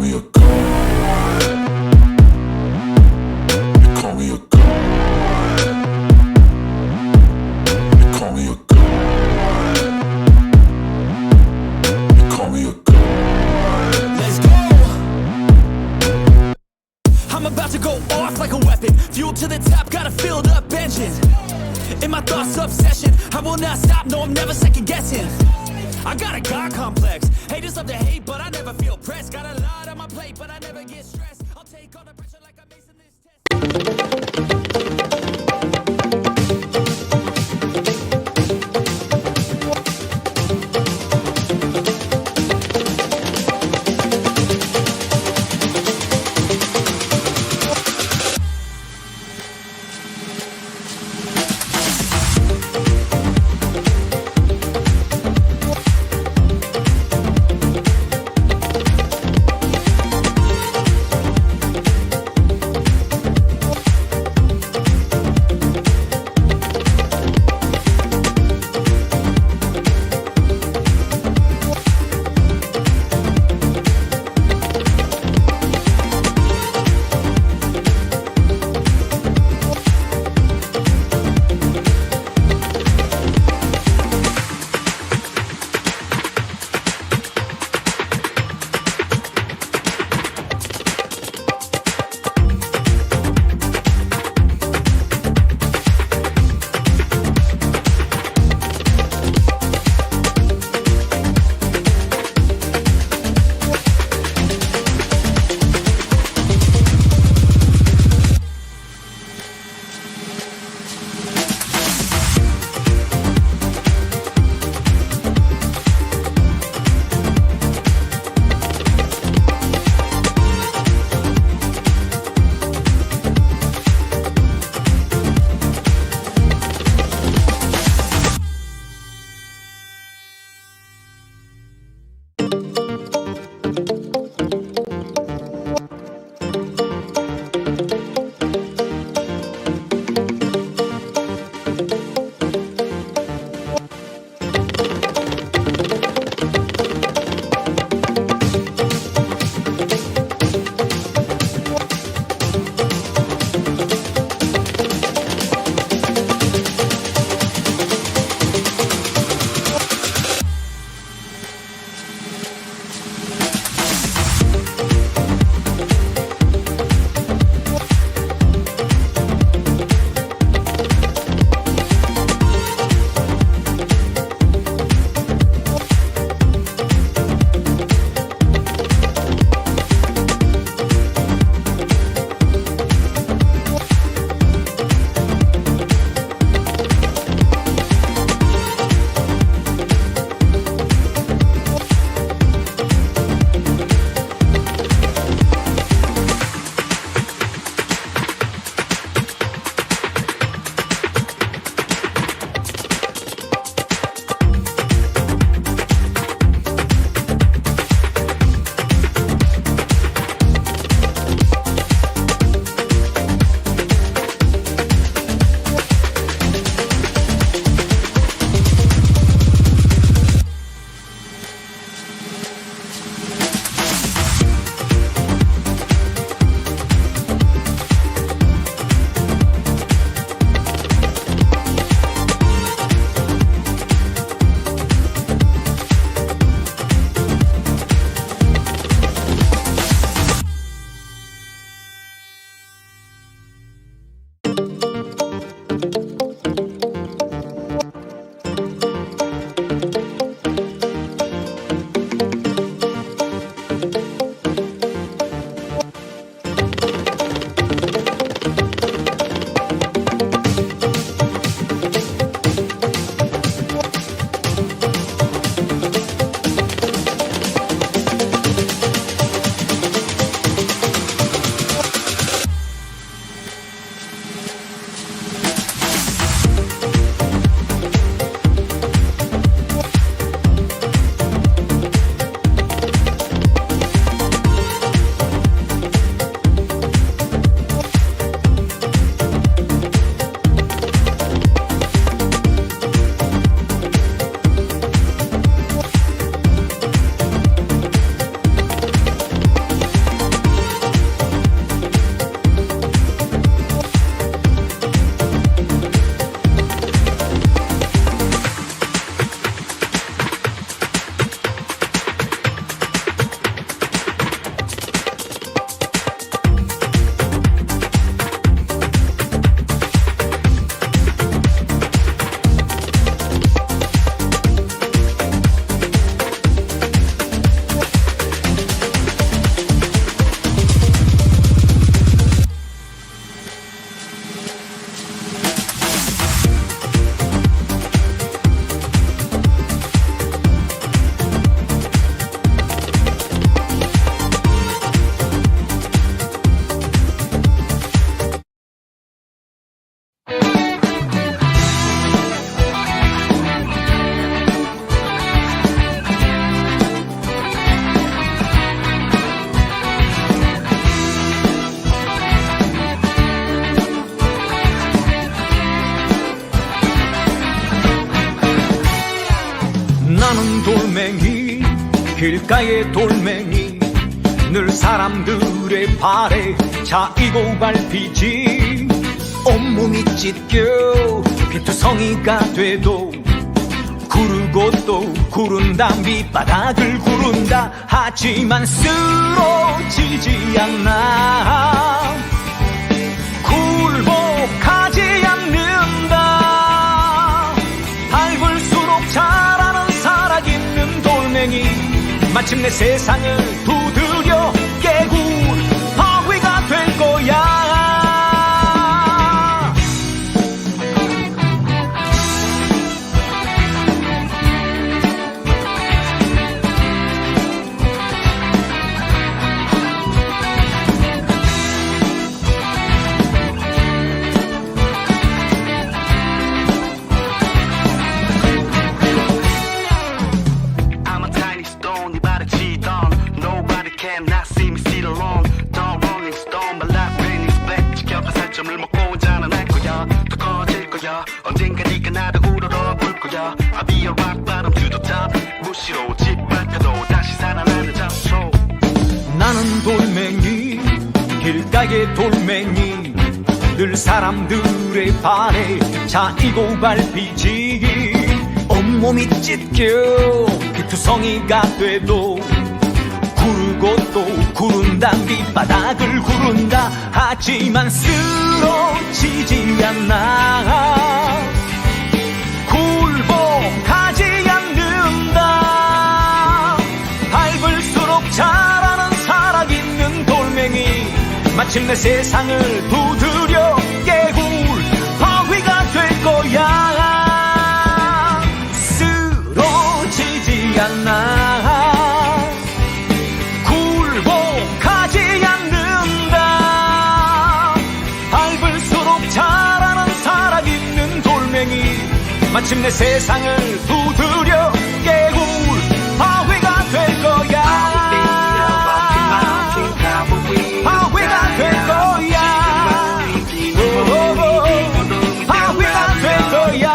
me a god. You call me a god. You call me a god. You call me a god. Let's go! I'm about to go off like a weapon. Fuel to the top, got a filled up engine. In my thoughts, obsession. I will not stop, no, I'm never second guessing. I got a God complex. Haters love to hate, but I never feel pressed. Got a lot on my plate, but I never get stressed. I'll take all the pressure like I'm acing this test. 나는 돌멩이 길가의 돌멩이 늘 사람들의 발에 차이고 밟히지 온몸이 찢겨 피투성이가 돼도 구르고 또 구른다 밑바닥을 구른다 하지만 쓰러지지 않나 굴복하지 않는다 밟을수록 자라는 살아있는 돌멩이 마침내 세상을 두드려 깨고 바위가 될 거야 언젠가 네가 나를 우러러볼 거야 I'll be a rock bottom to the top 무시로 짓밟혀도 다시 살아나는 잡초 나는 돌멩이 길가의 돌멩이 늘 사람들의 발에 차이고 밟히지 온몸이 찢겨 피투성이가 돼도 구르고 또 구른다 밑바닥을 구른다 하지만 쓰러지지 않나 굴복하지 않는다 밟을수록 자라는 살아있는 돌멩이 마침내 세상을 두드려 깨고 바위가 될 거야 쓰러지지 않나 마침내 세상을 두드려 깨고 바위가 될 거야 바위가 될 거야 바위가 될 거야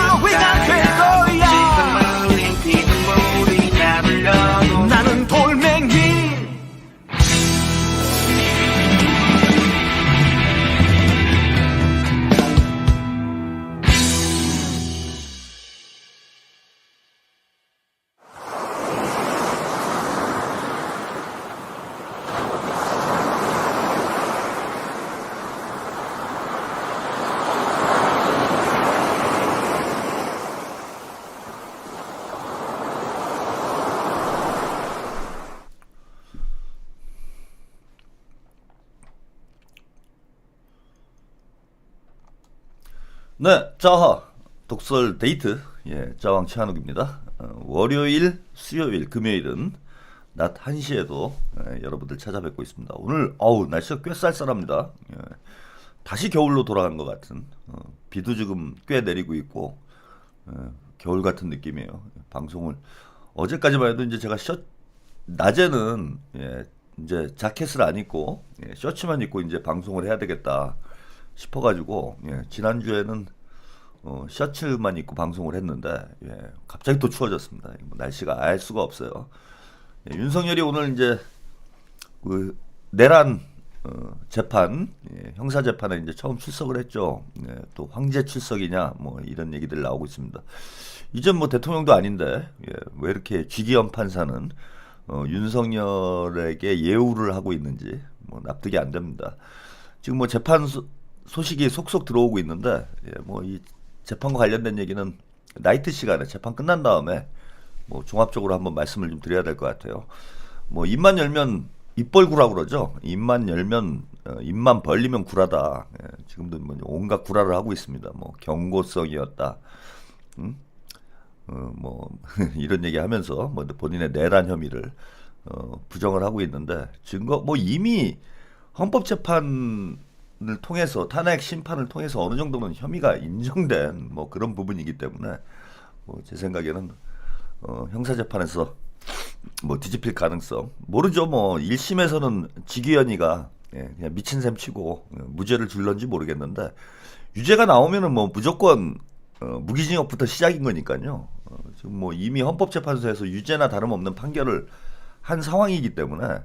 바위가 될 거야 나는 돌멩이 네, 자하 독설 데이트 자왕 최한욱입니다. 월요일, 수요일, 금요일은 낮 1시에도 여러분들 찾아뵙고 있습니다. 오늘 날씨가 꽤 쌀쌀합니다. 다시 겨울로 돌아간 것 같은 비도 지금 꽤 내리고 있고 겨울 같은 느낌이에요. 방송을 어제까지만 해도 이제 제가 낮에는 이제 자켓을 안 입고 셔츠만 입고 이제 방송을 해야 되겠다 싶어가지고 지난주에는 셔츠만 입고 방송을 했는데 갑자기 또 추워졌습니다. 날씨가 알 수가 없어요. 윤석열이 오늘 이제 그 내란 재판 형사 재판에 이제 처음 출석을 했죠. 또 황제 출석이냐 뭐 이런 얘기들 나오고 있습니다. 이제 뭐 대통령도 아닌데 왜 이렇게 쥐기현 판사는 윤석열에게 예우를 하고 있는지 뭐 납득이 안 됩니다. 지금 뭐 재판 소식이 속속 들어오고 있는데 뭐 이 재판과 관련된 얘기는 나이트 시간에 재판 끝난 다음에 뭐 종합적으로 한번 말씀을 좀 드려야 될 것 같아요. 뭐 입만 열면 입벌구라고 그러죠. 입만 열면 입만 벌리면 구라다. 지금도 뭐 온갖 구라를 하고 있습니다. 뭐 경고성이었다. 뭐 이런 얘기하면서 뭐 본인의 내란 혐의를 부정을 하고 있는데 증거 뭐 이미 헌법재판을 통해서 탄핵 심판을 통해서 어느 정도는 혐의가 인정된 뭐 그런 부분이기 때문에 뭐 제 생각에는 형사재판에서 뭐 뒤집힐 가능성 모르죠. 뭐 1심에서는 지기현이가 그냥 미친 셈 치고 무죄를 줄런지 모르겠는데 유죄가 나오면은 뭐 무조건 무기징역부터 시작인 거니까요. 지금 뭐 이미 헌법재판소에서 유죄나 다름없는 판결을 한 상황이기 때문에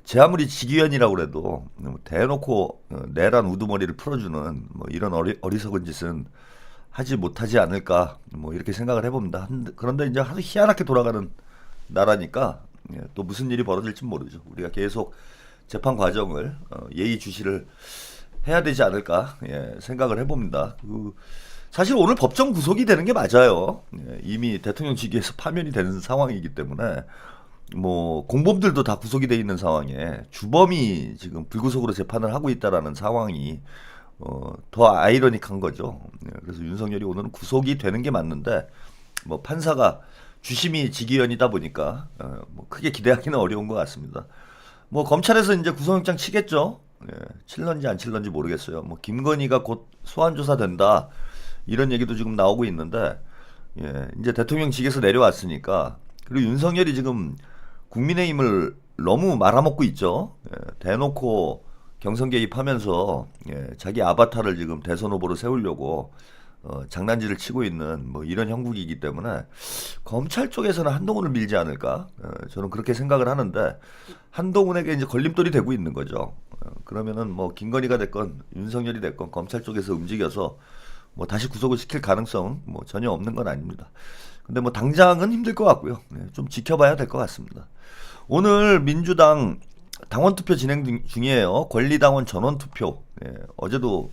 제 아무리 직위원이라고 그래도 대놓고 내란 우두머리를 풀어주는 뭐 이런 어리석은 짓은 하지 못하지 않을까 뭐 이렇게 생각을 해봅니다. 그런데 이제 하도 희한하게 돌아가는 나라니까 또 무슨 일이 벌어질지 모르죠. 우리가 계속 재판 과정을 예의주시를 해야 되지 않을까 생각을 해봅니다. 사실 오늘 법정 구속이 되는 게 맞아요. 이미 대통령 직위에서 파면이 되는 상황이기 때문에 뭐 공범들도 다 구속이 돼 있는 상황에 주범이 지금 불구속으로 재판을 하고 있다라는 상황이 더 아이러니한 거죠. 그래서 윤석열이 오늘은 구속이 되는 게 맞는데 뭐 판사가 주심이 직위원이다 보니까 뭐 크게 기대하기는 어려운 것 같습니다. 뭐 검찰에서 이제 구속영장 치겠죠. 칠런지 안 칠런지 모르겠어요. 뭐 김건희가 곧 소환 조사된다 이런 얘기도 지금 나오고 있는데 이제 대통령 직에서 내려왔으니까 그리고 윤석열이 지금 국민의힘을 너무 말아먹고 있죠. 대놓고 경선 개입하면서 자기 아바타를 지금 대선 후보로 세우려고 장난질을 치고 있는 뭐 이런 형국이기 때문에 검찰 쪽에서는 한동훈을 밀지 않을까 저는 그렇게 생각을 하는데 한동훈에게 이제 걸림돌이 되고 있는 거죠. 그러면은 뭐 김건희가 됐건 윤석열이 됐건 검찰 쪽에서 움직여서 뭐 다시 구속을 시킬 가능성 뭐 전혀 없는 건 아닙니다. 근데 뭐 당장은 힘들 것 같고요. 좀 지켜봐야 될 것 같습니다. 오늘 민주당 당원투표 진행 중이에요. 권리당원 전원투표. 어제도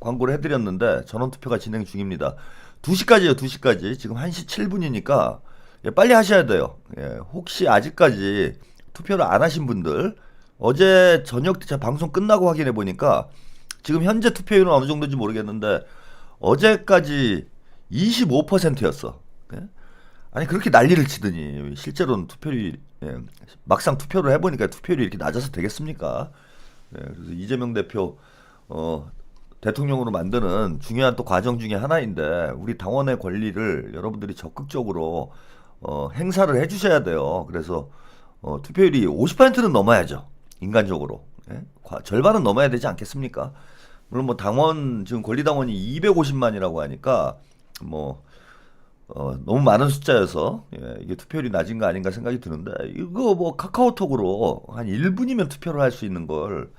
광고를 해드렸는데 전원투표가 진행 중입니다. 2시까지요. 2시까지. 지금 1시 7분이니까 빨리 하셔야 돼요. 혹시 아직까지 투표를 안 하신 분들 어제 저녁 제가 방송 끝나고 확인해 보니까 지금 현재 투표율은 어느 정도인지 모르겠는데 어제까지 25%였어. 아니 그렇게 난리를 치더니 실제로는 투표율이 막상 투표를 해보니까 투표율이 이렇게 낮아서 되겠습니까? 그래서 이재명 대표 대통령으로 만드는 중요한 또 과정 중에 하나인데 우리 당원의 권리를 여러분들이 적극적으로 행사를 해주셔야 돼요. 그래서 투표율이 50%는 넘어야죠. 인간적으로 절반은 넘어야 되지 않겠습니까? 물론 뭐 당원 지금 권리당원이 250만이라고 하니까 뭐 너무 많은 숫자여서 이게 투표율이 낮은 거 아닌가 생각이 드는데 이거 뭐 카카오톡으로 한 1분이면 투표를 할 수 있는 걸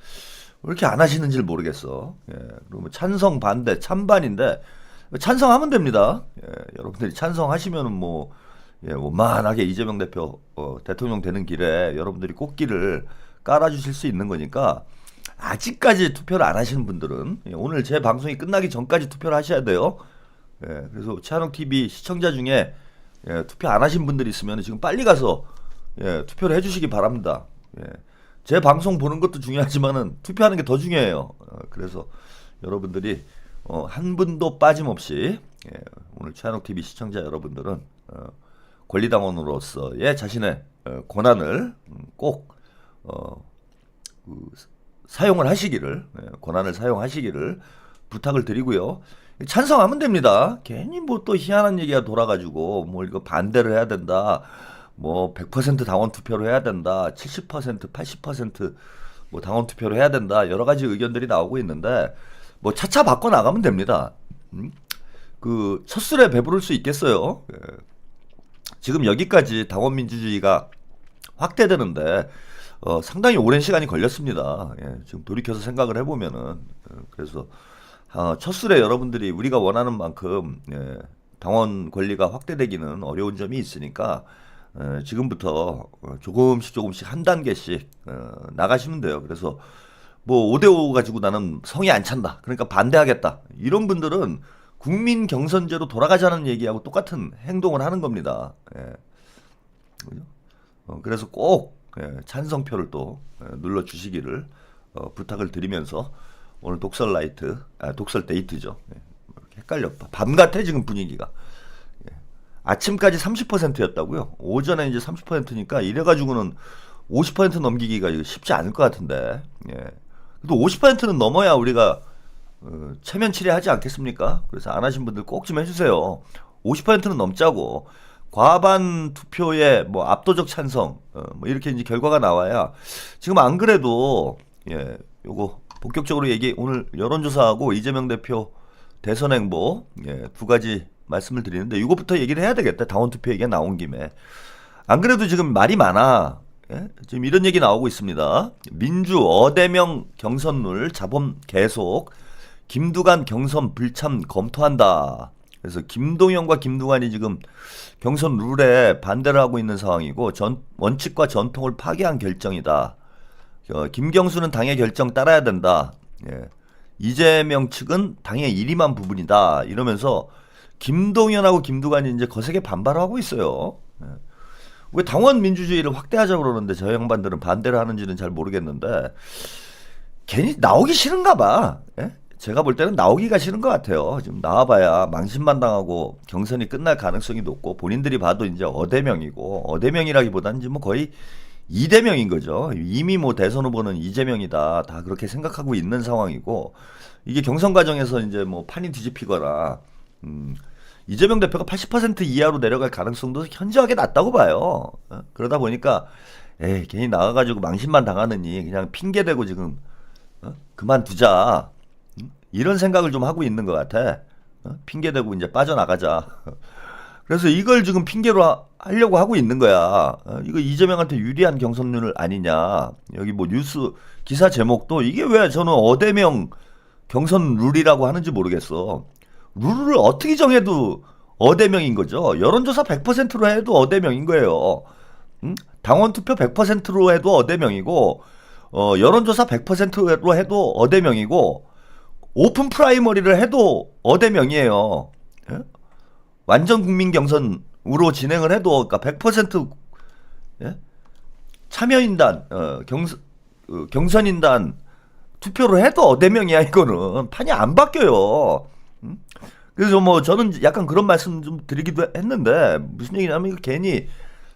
왜 이렇게 안 하시는지 모르겠어. 그리고 뭐 찬성 반대 찬반인데 찬성하면 됩니다. 여러분들이 찬성하시면은 뭐 원만하게 이재명 대표 대통령 되는 길에 여러분들이 꽃길을 깔아주실 수 있는 거니까 아직까지 투표를 안 하시는 분들은 오늘 제 방송이 끝나기 전까지 투표를 하셔야 돼요. 그래서 최한옥TV 시청자 중에 투표 안 하신 분들이 있으면 지금 빨리 가서 투표를 해주시기 바랍니다. 제 방송 보는 것도 중요하지만은 투표하는 게 더 중요해요. 그래서 여러분들이 한 분도 빠짐없이 오늘 최한옥TV 시청자 여러분들은 권리당원으로서의 자신의 권한을 꼭 사용을 하시기를 권한을 사용하시기를 부탁을 드리고요. 찬성하면 됩니다. 괜히 뭐 또 희한한 얘기가 돌아가지고 뭐 이거 반대를 해야 된다. 뭐 100% 당원 투표로 해야 된다. 70%, 80%뭐 당원 투표로 해야 된다. 여러 가지 의견들이 나오고 있는데 뭐 차차 바꿔 나가면 됩니다. 그 첫술에 배부를 수 있겠어요. 지금 여기까지 당원 민주주의가 확대되는데 상당히 오랜 시간이 걸렸습니다. 지금 돌이켜서 생각을 해보면은 그래서 첫술에 여러분들이 우리가 원하는 만큼 당원 권리가 확대되기는 어려운 점이 있으니까 지금부터 조금씩 한 단계씩 나가시면 돼요. 그래서 뭐 5대5 가지고 나는 성이 안 찬다. 그러니까 반대하겠다. 이런 분들은 국민 경선제로 돌아가자는 얘기하고 똑같은 행동을 하는 겁니다. 그래서 꼭 찬성표를 또 눌러주시기를 부탁을 드리면서 오늘 독설 데이트죠. 헷갈려. 밤 같아 지금 분위기가. 아침까지 30%였다고요. 오전에 이제 30%니까 이래가지고는 50% 넘기기가 쉽지 않을 것 같은데. 그래도 50%는 넘어야 우리가 체면 치레하지 않겠습니까? 그래서 안 하신 분들 꼭 좀 해주세요. 50%는 넘자고. 과반 투표에 뭐 압도적 찬성 뭐 이렇게 이제 결과가 나와야 지금 안 그래도 요거 본격적으로 오늘 여론조사하고 이재명 대표 대선 행보 두 가지 말씀을 드리는데 이것부터 얘기를 해야 되겠다. 당원 투표 얘기가 나온 김에. 안 그래도 지금 말이 많아. 지금 이런 얘기 나오고 있습니다. 민주 어대명 경선룰 자범 계속, 김두관 경선 불참 검토한다. 그래서 김동연과 김두관이 지금 경선 룰에 반대를 하고 있는 상황이고 원칙과 전통을 파괴한 결정이다. 김경수는 당의 결정 따라야 된다. 이재명 측은 당의 일임한 부분이다. 이러면서 김동연하고 김두관이 이제 거세게 반발하고 있어요. 왜 당원 민주주의를 확대하자고 그러는데 저 양반들은 반대를 하는지는 잘 모르겠는데 괜히 나오기 싫은가 봐. 제가 볼 때는 나오기가 싫은 것 같아요. 지금 나와봐야 망신만 당하고 경선이 끝날 가능성이 높고 본인들이 봐도 이제 어대명이고, 어대명이라기보다는 이제 뭐 거의 이대명인 거죠. 이미 뭐 대선 후보는 이재명이다 다 그렇게 생각하고 있는 상황이고, 이게 경선 과정에서 이제 뭐 판이 뒤집히거나 이재명 대표가 80% 이하로 내려갈 가능성도 현저하게 낮다고 봐요. 그러다 보니까 괜히 나가가지고 망신만 당하느니 그냥 핑계대고 지금 그만두자 이런 생각을 좀 하고 있는 것 같아. 핑계대고 이제 빠져나가자. 그래서 이걸 지금 핑계로 하려고 하고 있는 거야. 이거 이재명한테 유리한 경선률 아니냐. 여기 뭐 뉴스 기사 제목도 이게 왜 저는 어대명 경선 룰이라고 하는지 모르겠어. 룰을 어떻게 정해도 어대명인 거죠. 여론조사 100%로 해도 어대명인 거예요. 당원 투표 100%로 해도 어대명이고, 여론조사 100%로 해도 어대명이고, 오픈 프라이머리를 해도 어대명이에요. 완전 국민 경선으로 진행을 해도, 그러니까 100% 참여인단, 경선인단 투표로 해도 어대명이야. 이거는 판이 안 바뀌어요. 그래서 뭐 저는 약간 그런 말씀 좀 드리기도 했는데, 무슨 얘기냐면 이거 괜히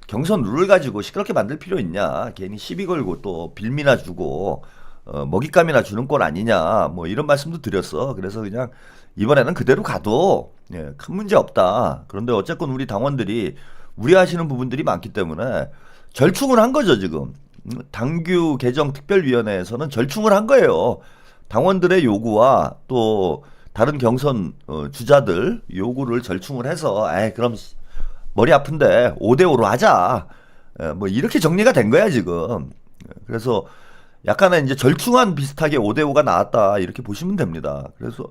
경선 룰을 가지고 시끄럽게 만들 필요 있냐, 괜히 시비 걸고 또 빌미나 주고 먹잇감이나 주는 꼴 아니냐, 뭐 이런 말씀도 드렸어. 그래서 그냥 이번에는 그대로 가도 큰 문제 없다. 그런데 어쨌건 우리 당원들이 우려하시는 부분들이 많기 때문에 절충을 한 거죠. 지금 당규 개정 특별위원회에서는 절충을 한 거예요. 당원들의 요구와 또 다른 경선 주자들 요구를 절충을 해서 그럼 머리 아픈데 5대5로 하자. 뭐 이렇게 정리가 된 거야 지금. 그래서 약간의 이제 절충안 비슷하게 5대5가 나왔다 이렇게 보시면 됩니다. 그래서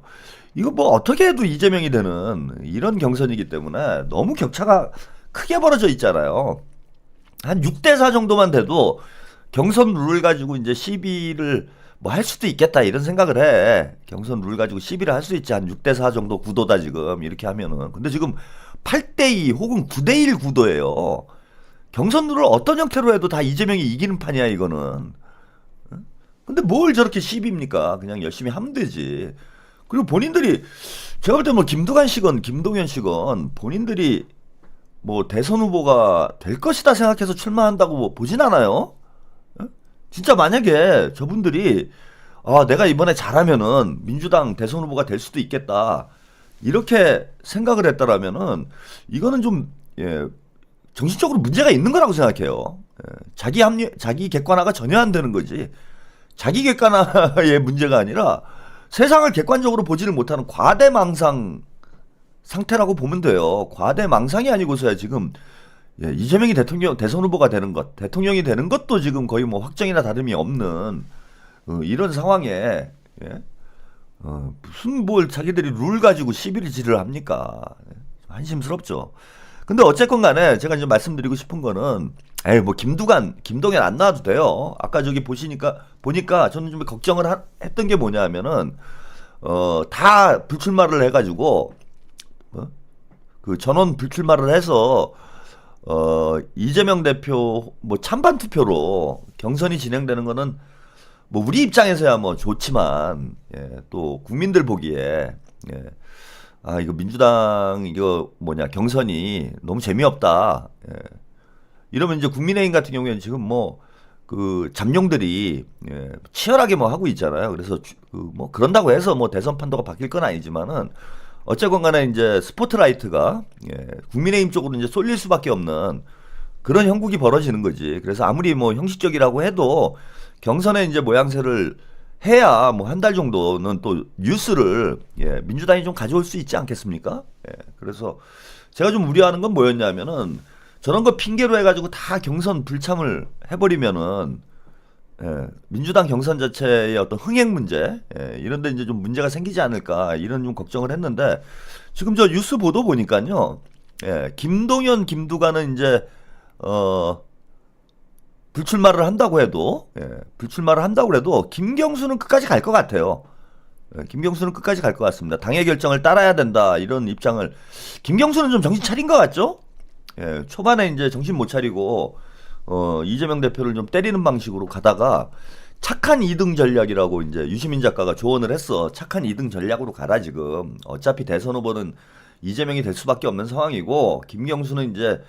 이거 뭐 어떻게 해도 이재명이 되는 이런 경선이기 때문에 너무 격차가 크게 벌어져 있잖아요. 한 6대4 정도만 돼도 경선 룰을 가지고 이제 시비를 뭐 할 수도 있겠다 이런 생각을 해. 경선 룰 가지고 시비를 할 수 있지. 한 6대4 정도 구도다 지금 이렇게 하면은. 근데 지금 8대2 혹은 9대1 구도예요. 경선 룰을 어떤 형태로 해도 다 이재명이 이기는 판이야 이거는. 근데 뭘 저렇게 시비입니까? 그냥 열심히 하면 되지. 그리고 본인들이 제가 볼 때 뭐 김두관 씨건 김동연 씨건 본인들이 뭐 대선 후보가 될 것이다 생각해서 출마한다고 보진 않아요. 진짜 만약에 저분들이 내가 이번에 잘하면은 민주당 대선 후보가 될 수도 있겠다 이렇게 생각을 했다라면은 이거는 좀 정신적으로 문제가 있는 거라고 생각해요. 자기 객관화가 전혀 안 되는 거지. 자기 객관화의 문제가 아니라 세상을 객관적으로 보지를 못하는 과대망상 상태라고 보면 돼요. 과대망상이 아니고서야 지금 이재명이 대선 후보가 되는 것, 대통령이 되는 것도 지금 거의 뭐 확정이나 다름이 없는 이런 상황에 무슨 뭘 자기들이 룰 가지고 시비를 지를 합니까? 한심스럽죠. 근데 어쨌건 간에 제가 이제 말씀드리고 싶은 거는 뭐 김동연 안 나와도 돼요. 아까 저기 보니까 저는 좀 걱정을 했던 게 뭐냐 하면은 다 불출마를 해가지고 그 전원 불출마를 해서 이재명 대표 뭐 찬반 투표로 경선이 진행되는 거는 뭐 우리 입장에서야 뭐 좋지만 또 국민들 보기에 이거 민주당 이거 경선이 너무 재미없다. 이러면 이제 국민의힘 같은 경우에는 지금 뭐 그 잠룡들이 치열하게 뭐 하고 있잖아요. 그래서 뭐 그런다고 해서 뭐 대선 판도가 바뀔 건 아니지만은 어쨌건 간에 이제 스포트라이트가 국민의힘 쪽으로 이제 쏠릴 수밖에 없는 그런 형국이 벌어지는 거지. 그래서 아무리 뭐 형식적이라고 해도 경선의 이제 모양새를 해야 뭐 한 달 정도는 또 뉴스를 민주당이 좀 가져올 수 있지 않겠습니까? 그래서 제가 좀 우려하는 건 뭐였냐면은 저런 거 핑계로 해가지고 다 경선 불참을 해버리면은 민주당 경선 자체의 어떤 흥행 문제 이런데 이제 좀 문제가 생기지 않을까 이런 좀 걱정을 했는데 지금 저 뉴스 보도 보니까요, 김동연, 김두관은 이제 불출마를 한다고 해도 김경수는 끝까지 갈 것 같아요. 김경수는 끝까지 갈 것 같습니다. 당의 결정을 따라야 된다 이런 입장을 김경수는 좀 정신 차린 것 같죠? 초반에 이제 정신 못 차리고 이재명 대표를 좀 때리는 방식으로 가다가 착한 2등 전략이라고 이제 유시민 작가가 조언을 했어. 착한 2등 전략으로 가라 지금. 어차피 대선 후보는 이재명이 될 수밖에 없는 상황이고 김경수는 이제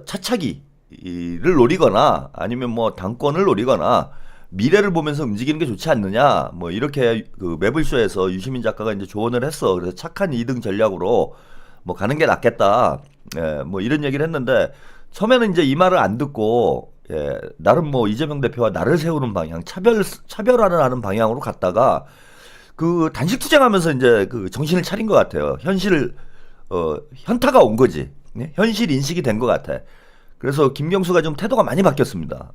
차차기를 노리거나 아니면 뭐 당권을 노리거나 미래를 보면서 움직이는 게 좋지 않느냐. 뭐 이렇게 그 매블쇼에서 유시민 작가가 이제 조언을 했어. 그래서 착한 2등 전략으로 뭐 가는 게 낫겠다. 뭐 이런 얘기를 했는데 처음에는 이제 이 말을 안 듣고 나름 뭐 이재명 대표와 나를 세우는 방향, 차별화를 하는 방향으로 갔다가 그 단식 투쟁하면서 이제 그 정신을 차린 것 같아요. 현타가 온 거지. 현실 인식이 된 것 같아. 그래서 김경수가 좀 태도가 많이 바뀌었습니다.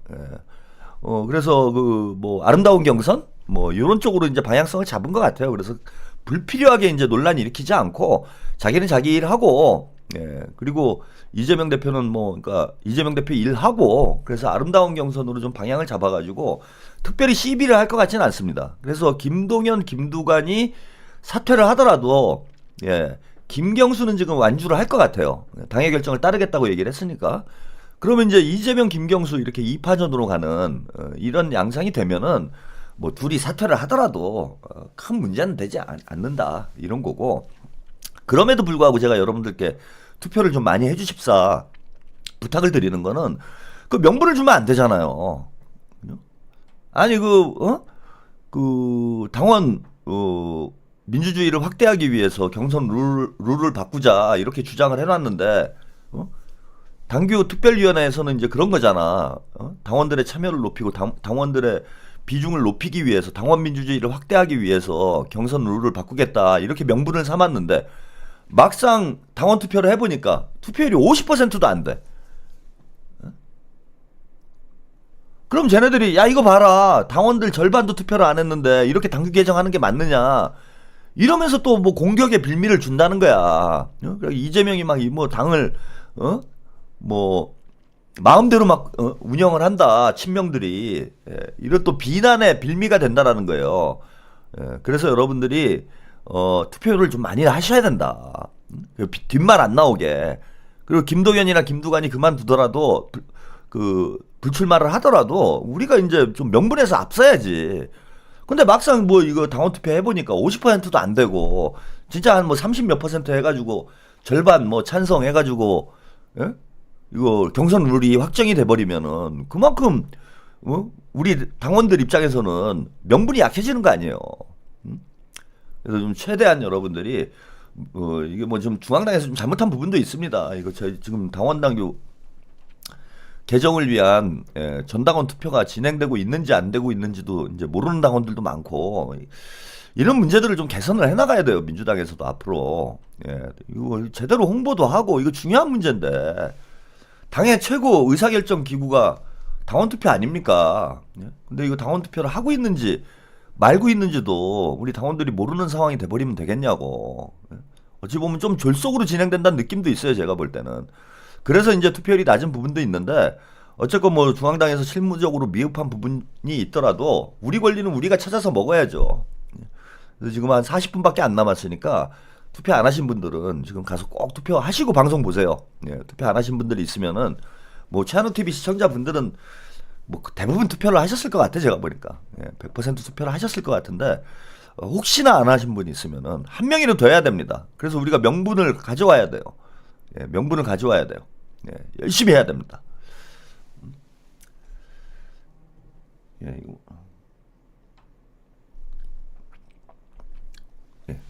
그래서 그 뭐 아름다운 경선 뭐 이런 쪽으로 이제 방향성을 잡은 것 같아요. 그래서 불필요하게 이제 논란 일으키지 않고 자기는 자기 일 하고 그리고 이재명 대표는 뭐 그러니까 이재명 대표 일하고 그래서 아름다운 경선으로 좀 방향을 잡아가지고 특별히 시비를 할 것 같지는 않습니다. 그래서 김동연, 김두관이 사퇴를 하더라도 김경수는 지금 완주를 할 것 같아요. 당의 결정을 따르겠다고 얘기를 했으니까. 그러면 이제 이재명, 김경수 이렇게 2파전으로 가는 이런 양상이 되면은 뭐 둘이 사퇴를 하더라도 큰 문제는 되지 않는다 이런 거고. 그럼에도 불구하고 제가 여러분들께 투표를 좀 많이 해주십사 부탁을 드리는 거는 그 명분을 주면 안 되잖아요. 아니 그 당원 민주주의를 확대하기 위해서 경선 룰을 바꾸자 이렇게 주장을 해놨는데 당규 특별위원회에서는 이제 그런 거잖아. 당원들의 참여를 높이고 당원들의 비중을 높이기 위해서 당원 민주주의를 확대하기 위해서 경선 룰을 바꾸겠다 이렇게 명분을 삼았는데 막상 당원 투표를 해보니까 투표율이 50%도 안 돼. 그럼 쟤네들이 야 이거 봐라 당원들 절반도 투표를 안 했는데 이렇게 당규 개정하는 게 맞느냐 이러면서 또 뭐 공격의 빌미를 준다는 거야. 그러니까 이재명이 막 뭐 당을 뭐 마음대로 막 운영을 한다 친명들이 이런 또 비난의 빌미가 된다라는 거예요. 그래서 여러분들이 투표를 좀 많이 하셔야 된다. 뒷말 안 나오게. 그리고 김동연이나 김두관이 그만두더라도 불출마를 하더라도 우리가 이제 좀 명분에서 앞서야지. 근데 막상 뭐 이거 당원 투표 해보니까 50%도 안 되고 진짜 한 뭐 30 몇 % 해가지고 절반 뭐 찬성해가지고 이거 경선 룰이 확정이 돼버리면은 그만큼 우리 당원들 입장에서는 명분이 약해지는 거 아니에요. 그래서 좀 최대한 여러분들이 이게 뭐 좀 중앙당에서 좀 잘못한 부분도 있습니다. 이거 저희 지금 당원당규 개정을 위한 전당원 투표가 진행되고 있는지 안 되고 있는지도 이제 모르는 당원들도 많고 이런 문제들을 좀 개선을 해나가야 돼요. 민주당에서도 앞으로 이거 제대로 홍보도 하고 이거 중요한 문제인데 당의 최고 의사결정 기구가 당원 투표 아닙니까? 근데 이거 당원 투표를 하고 있는지 말고 있는지도 우리 당원들이 모르는 상황이 돼버리면 되겠냐고. 어찌 보면 좀 졸속으로 진행된다는 느낌도 있어요. 제가 볼 때는. 그래서 이제 투표율이 낮은 부분도 있는데 어쨌건 뭐 중앙당에서 실무적으로 미흡한 부분이 있더라도 우리 권리는 우리가 찾아서 먹어야죠. 그래서 지금 한 40분밖에 안 남았으니까 투표 안 하신 분들은 지금 가서 꼭 투표하시고 방송 보세요. 투표 안 하신 분들이 있으면은 뭐 최한우TV 시청자분들은 뭐 대부분 투표를 하셨을 것 같아. 제가 보니까 100% 투표를 하셨을 것 같은데 혹시나 안 하신 분이 있으면은 한 명이라도 돼야 됩니다. 그래서 우리가 명분을 가져와야 돼요. 명분을 가져와야 돼요. 열심히 해야 됩니다.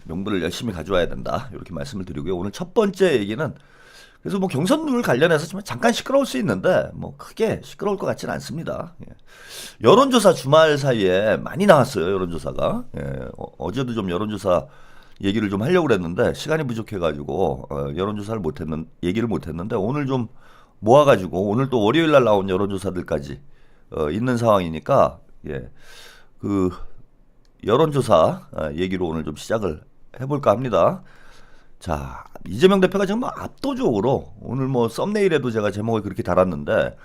명분을 열심히 가져와야 된다. 이렇게 말씀을 드리고요. 오늘 첫 번째 얘기는 그래서 뭐 경선룰 관련해서 좀 잠깐 시끄러울 수 있는데 뭐 크게 시끄러울 것 같지는 않습니다. 예. 여론조사 주말 사이에 많이 나왔어요. 여론조사가. 예. 어제도 좀 여론조사 얘기를 좀 하려고 그랬는데 시간이 부족해가지고 여론조사를 얘기를 못했는데 오늘 좀 모아가지고 오늘 또 월요일 날 나온 여론조사들까지 있는 상황이니까 예. 그 여론조사 얘기로 오늘 좀 시작을 해볼까 합니다. 자, 이재명 대표가 지금 뭐 압도적으로 오늘 뭐 썸네일에도 제가 제목을 그렇게 달았는데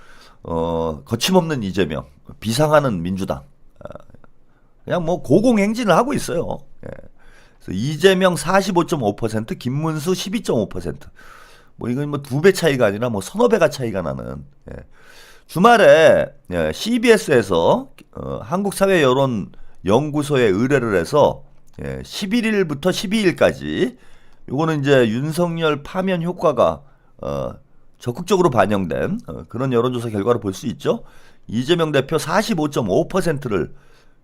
거침없는 이재명, 비상하는 민주당, 그냥 뭐 고공행진을 하고 있어요. 예. 그래서 이재명 45.5%, 김문수 12.5%. 뭐 이건 뭐 2배 차이가 아니라 뭐 서너 배가 차이가 나는. 예. 주말에 CBS에서 한국사회여론연구소에 의뢰를 해서 11일부터 12일까지 요거는 이제 윤석열 파면 효과가 적극적으로 반영된 그런 여론조사 결과를 볼 수 있죠. 이재명 대표 45.5%를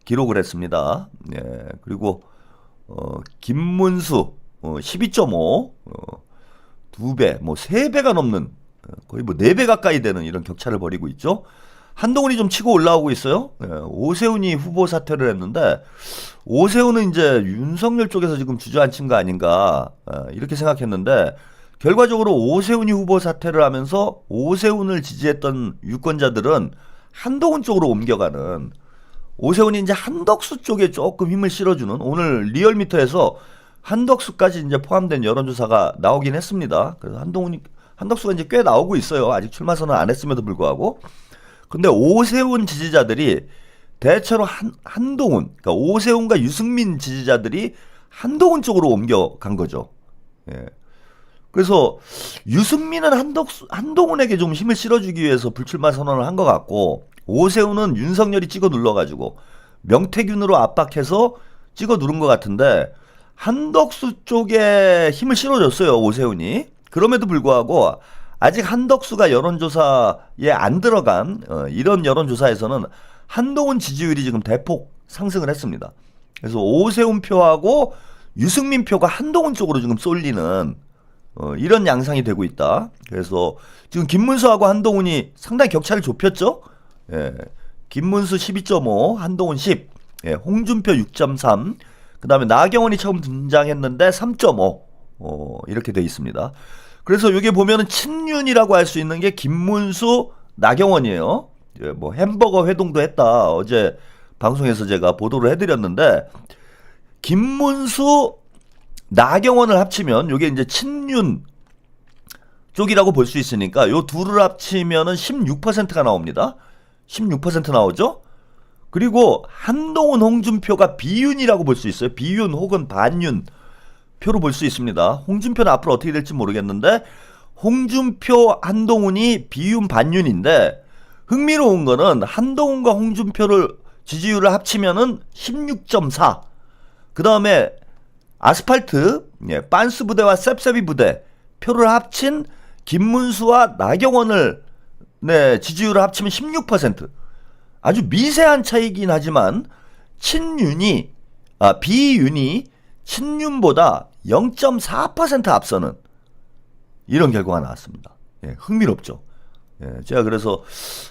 기록을 했습니다. 예, 그리고 김문수 12.5, 2배, 뭐 3배가 넘는 거의 뭐 4배 가까이 되는 이런 격차를 벌이고 있죠. 한동훈이 좀 치고 올라오고 있어요. 예, 오세훈이 후보 사퇴를 했는데 오세훈은 이제 윤석열 쪽에서 지금 주저앉힌 거 아닌가 이렇게 생각했는데 결과적으로 오세훈이 후보 사퇴를 하면서 오세훈을 지지했던 유권자들은 한동훈 쪽으로 옮겨가는 오세훈이 이제 한덕수 쪽에 조금 힘을 실어주는 오늘 리얼미터에서 한덕수까지 이제 포함된 여론조사가 나오긴 했습니다. 그래서 한덕수가 이제 꽤 나오고 있어요. 아직 출마 선언 안 했음에도 불구하고. 근데 오세훈 지지자들이 대체로 한동훈, 그러니까 오세훈과 유승민 지지자들이 한동훈 쪽으로 옮겨간 거죠. 예. 그래서 유승민은 한동훈에게 좀 힘을 실어주기 위해서 불출마 선언을 한 것 같고 오세훈은 윤석열이 찍어 눌러가지고 명태균으로 압박해서 찍어 누른 것 같은데 한덕수 쪽에 힘을 실어줬어요. 오세훈이. 그럼에도 불구하고 아직 한덕수가 여론조사에 안 들어간 이런 여론조사에서는 한동훈 지지율이 지금 대폭 상승을 했습니다. 그래서 오세훈 표하고 유승민 표가 한동훈 쪽으로 지금 쏠리는 이런 양상이 되고 있다. 그래서 지금 김문수하고 한동훈이 상당히 격차를 좁혔죠. 예, 김문수 12.5, 한동훈 10, 예, 홍준표 6.3, 그 다음에 나경원이 처음 등장했는데 3.5 이렇게 돼 있습니다. 그래서 여기 보면은 친윤이라고 할 수 있는 게 김문수, 나경원이에요. 예, 뭐 햄버거 회동도 했다. 어제 방송에서 제가 보도를 해드렸는데 김문수, 나경원을 합치면 이게 이제 친윤 쪽이라고 볼 수 있으니까 요 둘을 합치면은 16%가 나옵니다. 16% 나오죠. 그리고 한동훈, 홍준표가 비윤이라고 볼 수 있어요. 비윤 혹은 반윤 표로 볼 수 있습니다. 홍준표는 앞으로 어떻게 될지 모르겠는데 홍준표, 한동훈이 비윤, 반윤인데 흥미로운 거는 한동훈과 홍준표를 지지율을 합치면은 16.4. 그 다음에 아스팔트, 빤스 부대와 셉셉이 부대 표를 합친 김문수와 나경원을 지지율을 합치면 16%. 아주 미세한 차이긴 하지만 비윤이 친윤보다 0.4% 앞서는 이런 결과가 나왔습니다. 예, 흥미롭죠. 예, 제가 그래서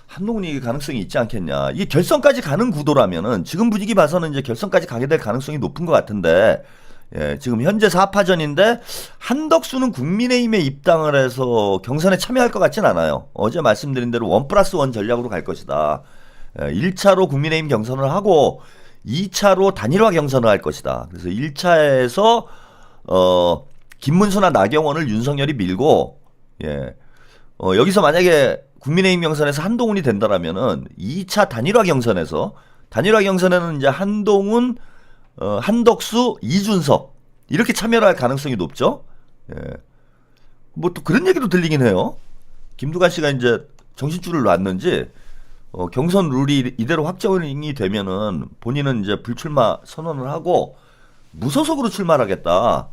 한동훈이 가능성이 있지 않겠냐. 이게 결선까지 가는 구도라면은 지금 분위기 봐서는 이제 결선까지 가게 될 가능성이 높은 것 같은데 예, 지금 현재 4파전인데 한덕수는 국민의힘에 입당을 해서 경선에 참여할 것 같진 않아요. 어제 말씀드린 대로 1+1 전략으로 갈 것이다. 1차로 국민의힘 경선을 하고 2차로 단일화 경선을 할 것이다. 그래서 1차에서 김문수나 나경원을 윤석열이 밀고 여기서 만약에 국민의힘 경선에서 한동훈이 된다라면은 2차 단일화 경선에는 이제 한동훈, 한덕수, 이준석 이렇게 참여를 할 가능성이 높죠. 뭐 또 그런 얘기도 들리긴 해요. 김두관 씨가 이제 정신줄을 놨는지 경선 룰이 이대로 확정이 되면은 본인은 이제 불출마 선언을 하고 무소속으로 출마를 하겠다.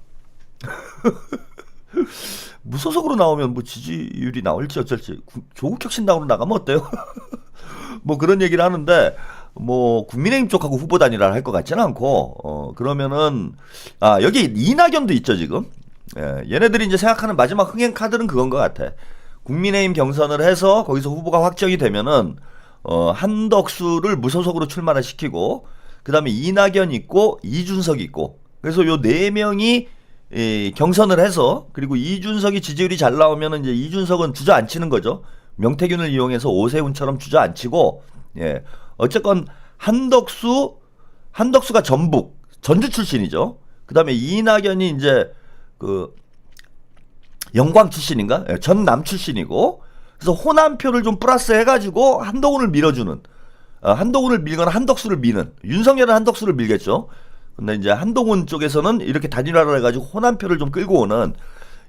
무소속으로 나오면 뭐 지지율이 나올지 어쩔지 조국혁신당으로 나가면 어때요? 뭐 그런 얘기를 하는데 뭐 국민의힘 쪽하고 후보 단일화를 할 것 같지는 않고 그러면은 여기 이낙연도 있죠 지금. 얘네들이 이제 생각하는 마지막 흥행 카드는 그건 것 같아. 국민의힘 경선을 해서 거기서 후보가 확정이 되면은 한덕수를 무소속으로 출마를 시키고 그 다음에 이낙연 있고 이준석 있고 그래서 요 네 명이 경선을 해서 그리고 이준석이 지지율이 잘 나오면은 이제 이준석은 주저앉히는 거죠. 명태균을 이용해서 오세훈처럼 주저앉히고 어쨌건 한덕수가 전주 출신이죠. 그 다음에 이낙연이 이제 그 영광 출신인가? 전남 출신이고 그래서 호남표를 좀 플러스 해가지고 한동훈을 밀어주는 한동훈을 밀거나 한덕수를 미는 윤석열은 한덕수를 밀겠죠. 근데 이제 한동훈 쪽에서는 이렇게 단일화를 해가지고 호남표를 좀 끌고 오는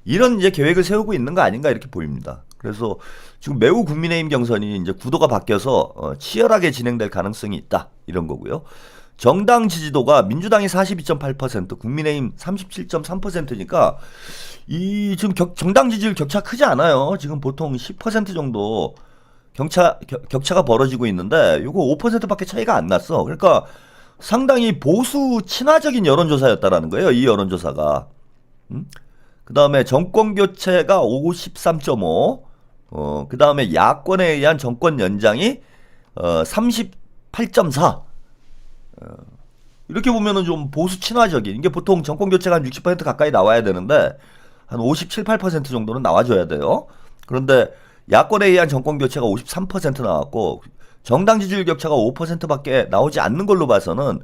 이런 이제 계획을 세우고 있는 거 아닌가 이렇게 보입니다. 그래서 지금 매우 국민의힘 경선이 이제 구도가 바뀌어서 치열하게 진행될 가능성이 있다 이런 거고요. 정당 지지도가 민주당이 42.8%, 국민의힘 37.3%니까 이 지금 정당 지지율 격차 크지 않아요. 지금 보통 10% 정도 격차가 벌어지고 있는데 요거 5%밖에 차이가 안 났어. 그러니까 상당히 보수 친화적인 여론조사였다라는 거예요. 이 여론조사가. 그 다음에 정권 교체가 53.5, 그 다음에 야권에 의한 정권 연장이 38.4. 이렇게 보면은 좀 보수 친화적인 이게 보통 정권 교체가 한 60% 가까이 나와야 되는데 한 57, 8% 정도는 나와줘야 돼요. 그런데 야권에 의한 정권 교체가 53% 나왔고 정당 지지율 격차가 5%밖에 나오지 않는 걸로 봐서는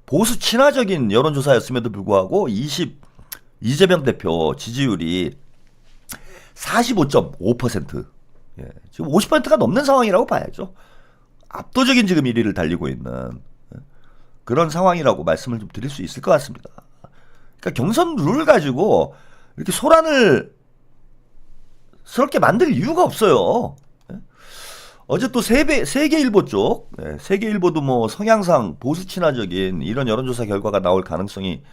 보수 친화적인 여론조사였음에도 불구하고 이재명 대표 지지율이 45.5%. 지금 50%가 넘는 상황이라고 봐야죠. 압도적인 지금 1위를 달리고 있는 그런 상황이라고 말씀을 좀 드릴 수 있을 것 같습니다. 그러니까 경선 룰을 가지고 이렇게 소란을 스럽게 만들 이유가 없어요. 어제 또 세계일보 쪽, 세계일보도 뭐 성향상 보수 친화적인 이런 여론조사 결과가 나올 가능성이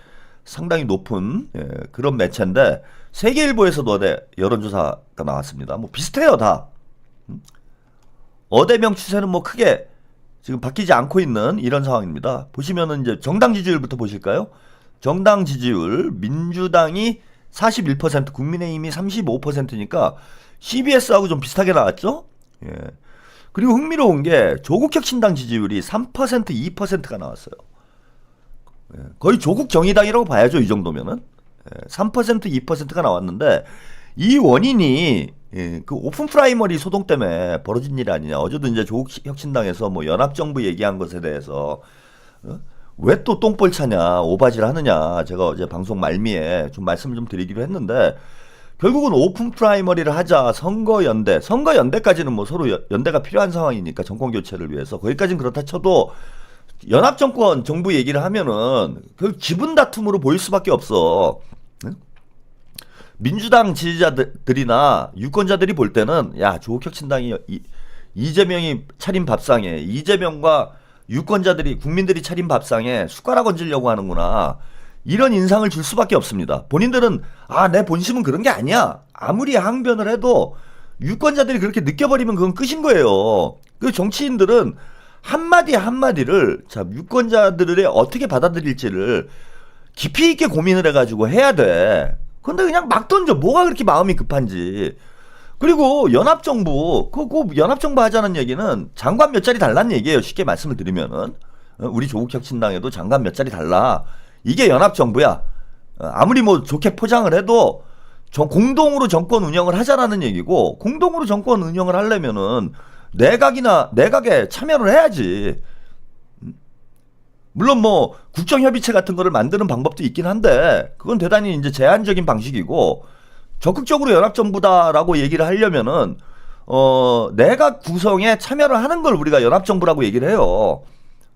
상당히 높은 그런 매체인데 세계일보에서도 어제 여론조사가 나왔습니다. 뭐 비슷해요 다. 어대명 추세는 뭐 크게 지금 바뀌지 않고 있는 이런 상황입니다. 보시면은 이제 정당 지지율부터 보실까요? 정당 지지율 민주당이 41%, 국민의힘이 35%니까 CBS하고 좀 비슷하게 나왔죠? 그리고 흥미로운 게 조국혁신당 지지율이 3%, 2%가 나왔어요. 거의 조국 정의당이라고 봐야죠, 이 정도면은. 3%, 2%가 나왔는데 이 원인이 그 오픈 프라이머리 소동 때문에 벌어진 일이 아니냐. 어제도 이제 조국혁신당에서 뭐 연합정부 얘기한 것에 대해서 왜 또 똥볼 차냐, 오바질 하느냐. 제가 어제 방송 말미에 좀 말씀을 좀 드리기로 했는데 결국은 오픈 프라이머리를 하자. 선거연대까지는 뭐 서로 연대가 필요한 상황이니까 정권 교체를 위해서 거기까지는 그렇다 쳐도 연합정권 정부 얘기를 하면은 그 기분 다툼으로 보일 수밖에 없어. 민주당 지지자들이나 유권자들이 볼 때는 야 조국혁신당이 이재명이 차린 밥상에 이재명과 유권자들이 국민들이 차린 밥상에 숟가락 얹으려고 하는구나 이런 인상을 줄 수밖에 없습니다. 본인들은 내 본심은 그런 게 아니야. 아무리 항변을 해도 유권자들이 그렇게 느껴버리면 그건 끝인 거예요. 그 정치인들은 한마디 한마디를 자 유권자들의 어떻게 받아들일지를 깊이 있게 고민을 해가지고 해야 돼. 근데 그냥 막 던져. 뭐가 그렇게 마음이 급한지. 그리고 연합정부, 그 연합정부 하자는 얘기는 장관 몇 자리 달라는 얘기예요. 쉽게 말씀을 드리면은. 우리 조국혁신당에도 장관 몇 자리 달라. 이게 연합정부야. 아무리 뭐 좋게 포장을 해도 공동으로 정권 운영을 하자라는 얘기고, 공동으로 정권 운영을 하려면은 내각에 참여를 해야지. 물론 뭐 국정협의체 같은 거를 만드는 방법도 있긴 한데 그건 대단히 이제 제한적인 방식이고 적극적으로 연합정부다라고 얘기를 하려면은 내각 구성에 참여를 하는 걸 우리가 연합정부라고 얘기를 해요.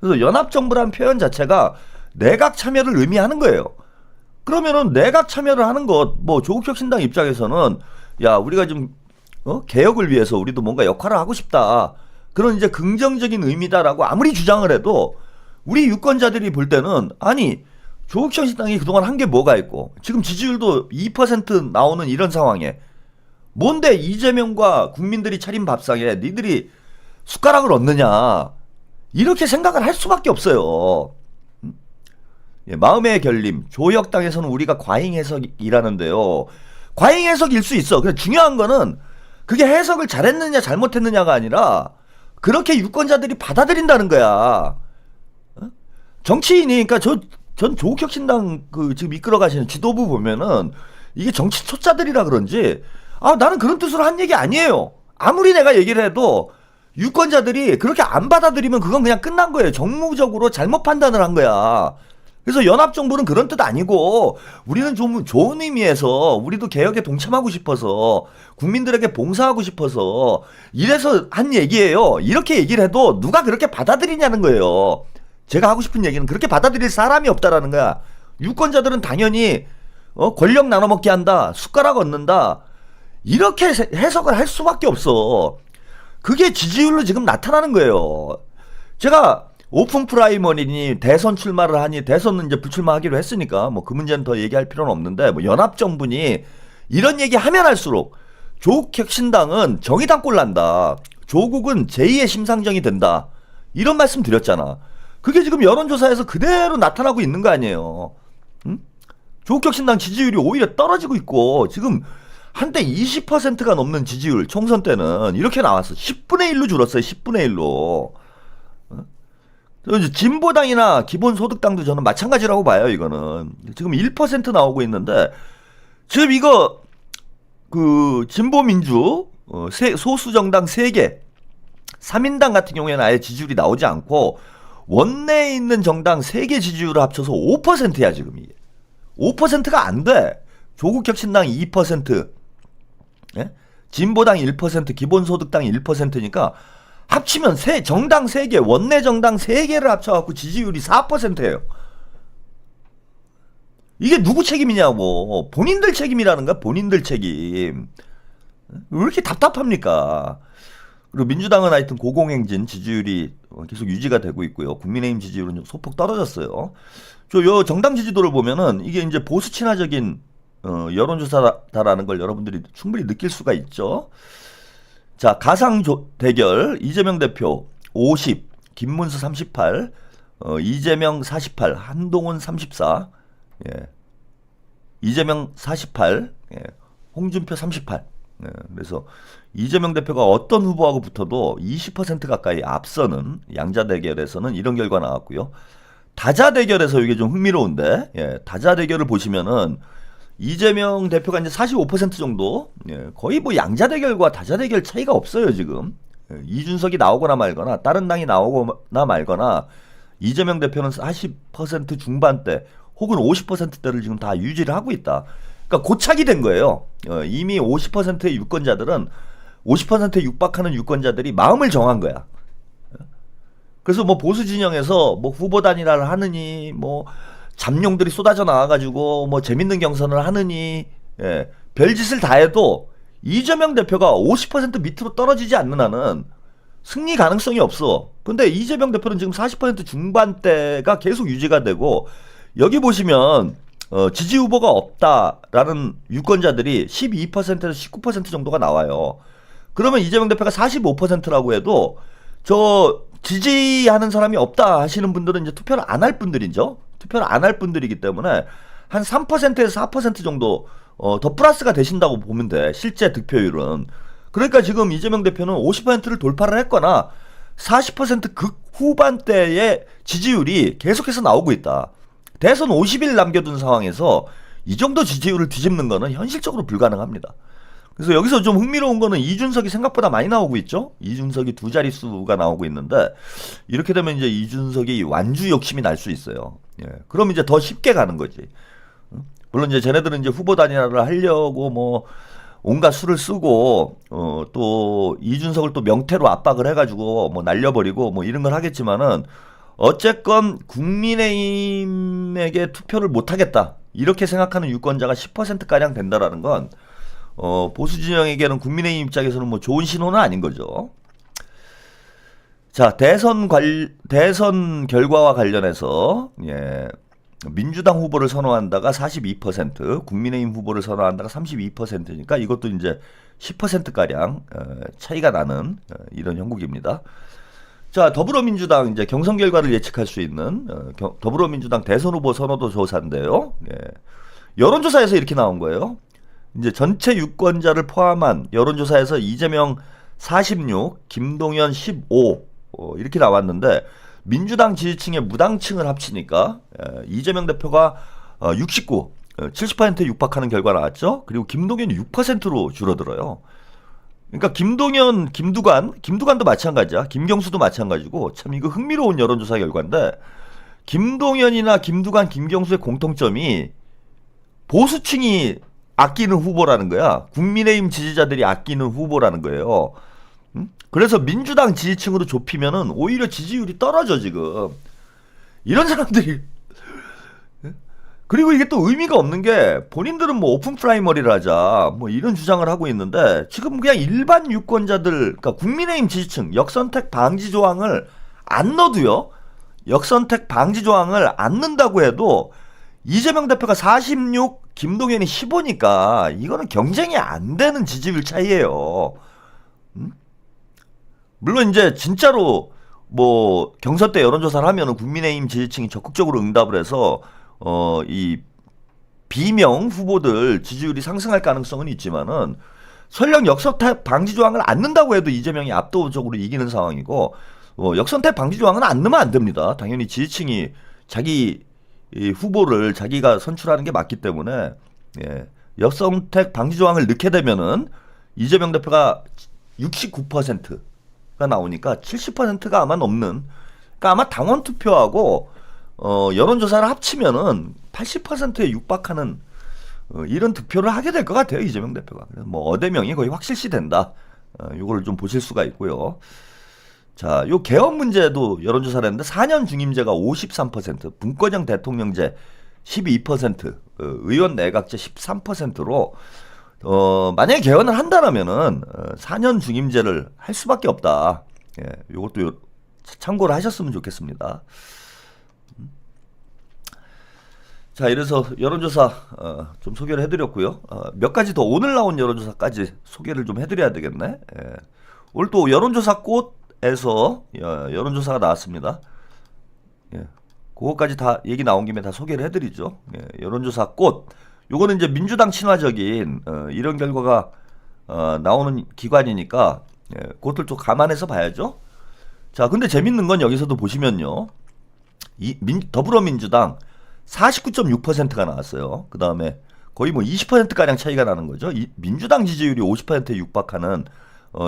그래서 연합정부라는 표현 자체가 내각 참여를 의미하는 거예요. 그러면은 내각 참여를 하는 것 뭐 조국혁신당 입장에서는 야 우리가 좀 개혁을 위해서 우리도 뭔가 역할을 하고 싶다. 그런 이제 긍정적인 의미다라고 아무리 주장을 해도 우리 유권자들이 볼 때는 아니 조국혁신당이 그동안 한 게 뭐가 있고 지금 지지율도 2% 나오는 이런 상황에 뭔데 이재명과 국민들이 차린 밥상에 니들이 숟가락을 얹느냐 이렇게 생각을 할 수밖에 없어요. 예, 마음의 결림. 조혁당에서는 우리가 과잉 해석이라는데요. 과잉 해석일 수 있어. 근데 중요한 거는 그게 해석을 잘했느냐 잘못했느냐가 아니라 그렇게 유권자들이 받아들인다는 거야. 어? 정치인이, 그러니까 전 조국혁신당 그 지금 이끌어 가시는 지도부 보면은 이게 정치 초짜들이라 그런지 나는 그런 뜻으로 한 얘기 아니에요. 아무리 내가 얘기를 해도 유권자들이 그렇게 안 받아들이면 그건 그냥 끝난 거예요. 정무적으로 잘못 판단을 한 거야. 그래서 연합정부는 그런 뜻 아니고 우리는 좀 좋은 의미에서 우리도 개혁에 동참하고 싶어서 국민들에게 봉사하고 싶어서 이래서 한 얘기예요. 이렇게 얘기를 해도 누가 그렇게 받아들이냐는 거예요. 제가 하고 싶은 얘기는 그렇게 받아들일 사람이 없다라는 거야. 유권자들은 당연히 권력 나눠먹기 한다, 숟가락 얻는다, 이렇게 해석을 할 수밖에 없어. 그게 지지율로 지금 나타나는 거예요. 제가 오픈 프라이머리니 대선 출마를 하니 대선은 이제 불출마하기로 했으니까 뭐 그 문제는 더 얘기할 필요는 없는데, 뭐 연합정부니 이런 얘기 하면 할수록 조국혁신당은 정의당 꼴 난다, 조국은 제2의 심상정이 된다, 이런 말씀 드렸잖아. 그게 지금 여론조사에서 그대로 나타나고 있는 거 아니에요. 응? 조국혁신당 지지율이 오히려 떨어지고 있고 지금 한때 20%가 넘는 지지율, 총선 때는 이렇게 나왔어. 10분의 1로 줄었어요. 10분의 1로. 진보당이나 기본소득당도 저는 마찬가지라고 봐요. 이거는 지금 1% 나오고 있는데 지금 이거 그 진보민주 소수정당 3개 3인당 같은 경우에는 아예 지지율이 나오지 않고 원내에 있는 정당 3개 지지율을 합쳐서 5%야 지금 이게. 5%가 안 돼. 조국혁신당 2%, 예? 진보당 1%, 기본소득당 1%니까 합치면 정당 3개, 원내 정당 3개를 합쳐갖고 지지율이 4%예요. 이게 누구 책임이냐고. 본인들 책임이라는 거야. 본인들 책임. 왜 이렇게 답답합니까? 그리고 민주당은 하여튼 고공행진, 지지율이 계속 유지가 되고 있고요. 국민의힘 지지율은 소폭 떨어졌어요. 요 정당 지지도를 보면은 이게 이제 보수 친화적인 여론조사다라는 걸 여러분들이 충분히 느낄 수가 있죠. 자, 가상 대결 이재명 대표 50, 김문수 38, 이재명 48, 한동훈 34, 예. 이재명 48, 예. 홍준표 38. 예. 그래서 이재명 대표가 어떤 후보하고 붙어도 20% 가까이 앞서는 양자 대결에서는 이런 결과 나왔고요. 다자 대결에서 이게 좀 흥미로운데, 예. 다자 대결을 보시면은 이재명 대표가 이제 45% 정도, 예, 거의 뭐 양자 대결과 다자 대결 차이가 없어요 지금. 예, 이준석이 나오거나 말거나 다른 당이 나오거나 말거나 이재명 대표는 40% 중반대 혹은 50%대를 지금 다 유지를 하고 있다. 그러니까 고착이 된 거예요. 이미 50%의 유권자들은 50%에 육박하는 유권자들이 마음을 정한 거야. 그래서 뭐 보수 진영에서 뭐 후보 단일화를 하느니 뭐 잠룡들이 쏟아져 나와가지고 뭐 재밌는 경선을 하느니, 예, 별짓을 다 해도 이재명 대표가 50% 밑으로 떨어지지 않는 한은 승리 가능성이 없어. 근데 이재명 대표는 지금 40% 중반대가 계속 유지가 되고, 여기 보시면 지지 후보가 없다라는 유권자들이 12%에서 19% 정도가 나와요. 그러면 이재명 대표가 45%라고 해도 저 지지하는 사람이 없다 하시는 분들은 이제 투표를 안 할 분들이죠. 투표를 안 할 분들이기 때문에 한 3%에서 4% 정도 더 플러스가 되신다고 보면 돼. 실제 득표율은. 그러니까 지금 이재명 대표는 50%를 돌파를 했거나 40% 극후반대의 지지율이 계속해서 나오고 있다. 대선 50일 남겨둔 상황에서 이 정도 지지율을 뒤집는 거는 현실적으로 불가능합니다. 그래서 여기서 좀 흥미로운 거는 이준석이 생각보다 많이 나오고 있죠. 이준석이 2자릿수가 나오고 있는데, 이렇게 되면 이제 이준석이 완주 욕심이 날 수 있어요. 예. 그럼 이제 더 쉽게 가는 거지. 물론 이제 쟤네들은 이제 후보 단일화를 하려고 뭐 온갖 수를 쓰고 또 이준석을 또 명태로 압박을 해가지고 뭐 날려버리고 뭐 이런 걸 하겠지만은, 어쨌건 국민의힘에게 투표를 못하겠다 이렇게 생각하는 유권자가 10%가량 된다라는 건 보수 진영에게는 국민의힘 입장에서는 뭐 좋은 신호는 아닌 거죠. 자, 대선 결과와 관련해서, 예, 민주당 후보를 선호한다가 42%, 국민의힘 후보를 선호한다가 32%니까 이것도 이제 10%가량 차이가 나는 이런 형국입니다. 자, 더불어민주당 이제 경선 결과를 예측할 수 있는 더불어민주당 대선 후보 선호도 조사인데요. 예. 여론조사에서 이렇게 나온 거예요. 이제 전체 유권자를 포함한 여론조사에서 이재명 46, 김동연 15 이렇게 나왔는데 민주당 지지층의 무당층을 합치니까 이재명 대표가 69, 70%에 육박하는 결과 나왔죠. 그리고 김동연이 6%로 줄어들어요. 그러니까 김동연, 김두관도 마찬가지야. 김경수도 마찬가지고 참 이거 흥미로운 여론조사 결과인데 김동연이나 김두관, 김경수의 공통점이 보수층이 아끼는 후보라는 거야. 국민의힘 지지자들이 아끼는 후보라는 거예요. 그래서 민주당 지지층으로 좁히면은 오히려 지지율이 떨어져 지금. 이런 사람들이 그리고 이게 또 의미가 없는 게 본인들은 뭐 오픈 프라이머리를 하자 뭐 이런 주장을 하고 있는데 지금 그냥 일반 유권자들 그러니까 국민의힘 지지층 역선택 방지 조항을 안 넣어도요. 역선택 방지 조항을 안 넣는다고 해도 이재명 대표가 46, 김동연이 15니까 이거는 경쟁이 안 되는 지지율 차이예요. 물론 이제 진짜로 뭐 경선 때 여론조사를 하면은 국민의힘 지지층이 적극적으로 응답을 해서 이 비명 후보들 지지율이 상승할 가능성은 있지만은 설령 역선택 방지 조항을 안 넣는다고 해도 이재명이 압도적으로 이기는 상황이고 역선택 방지 조항은 안 넣으면 안 됩니다. 당연히 지지층이 자기 이 후보를 자기가 선출하는 게 맞기 때문에 역선택 방지 조항을 넣게 되면은 이재명 대표가 69%가 나오니까 70%가 아마 넘는 그러니까 아마 당원 투표하고 여론조사를 합치면은 80%에 육박하는 이런 득표를 하게 될 것 같아요 이재명 대표가. 그래서 뭐 어대명이 거의 확실시 된다. 요거를 좀 보실 수가 있고요. 자, 요 개헌 문제도 여론조사를 했는데 4년 중임제가 53%, 분권형 대통령제 12%, 의원 내각제 13%로 만약에 개헌을 한다면은 4년 중임제를 할 수밖에 없다. 예, 요것도 참고를 하셨으면 좋겠습니다. 자, 이래서 여론조사 좀 소개를 해드렸고요. 몇 가지 더 오늘 나온 여론조사까지 소개를 좀 해드려야 되겠네. 예. 오늘 또 여론조사 꽃에서 여론조사가 나왔습니다. 예. 그거까지 다 얘기 나온 김에 다 소개를 해드리죠. 예. 여론조사 꽃. 요거는 이제 민주당 친화적인 이런 결과가 나오는 기관이니까 그것들 좀 감안해서 봐야죠. 자, 근데 재밌는 건 여기서도 보시면요. 더불어민주당 49.6%가 나왔어요. 그 다음에 거의 뭐 20%가량 차이가 나는 거죠. 민주당 지지율이 50%에 육박하는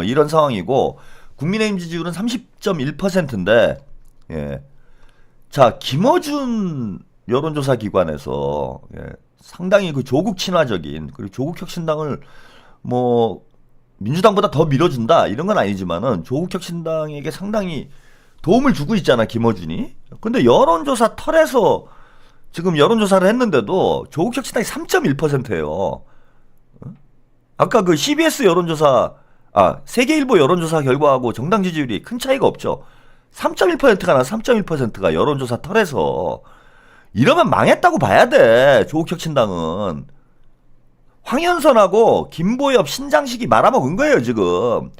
이런 상황이고 국민의힘 지지율은 30.1%인데 예. 자, 김어준 여론조사 기관에서 상당히 그 조국 친화적인 그리고 조국 혁신당을 뭐 민주당보다 더 밀어준다 이런 건 아니지만은 조국 혁신당에게 상당히 도움을 주고 있잖아 김어준이. 근데 여론조사 털에서 지금 여론조사를 했는데도 조국 혁신당이 3.1%예요. 아까 그 CBS 여론조사, 세계일보 여론조사 결과하고 정당 지지율이 큰 차이가 없죠. 3.1%가 나 3.1%가 여론조사 털에서 이러면 망했다고 봐야 돼. 조국 혁신당은 황현선하고 김보엽, 신장식이 말아먹은 거예요 지금.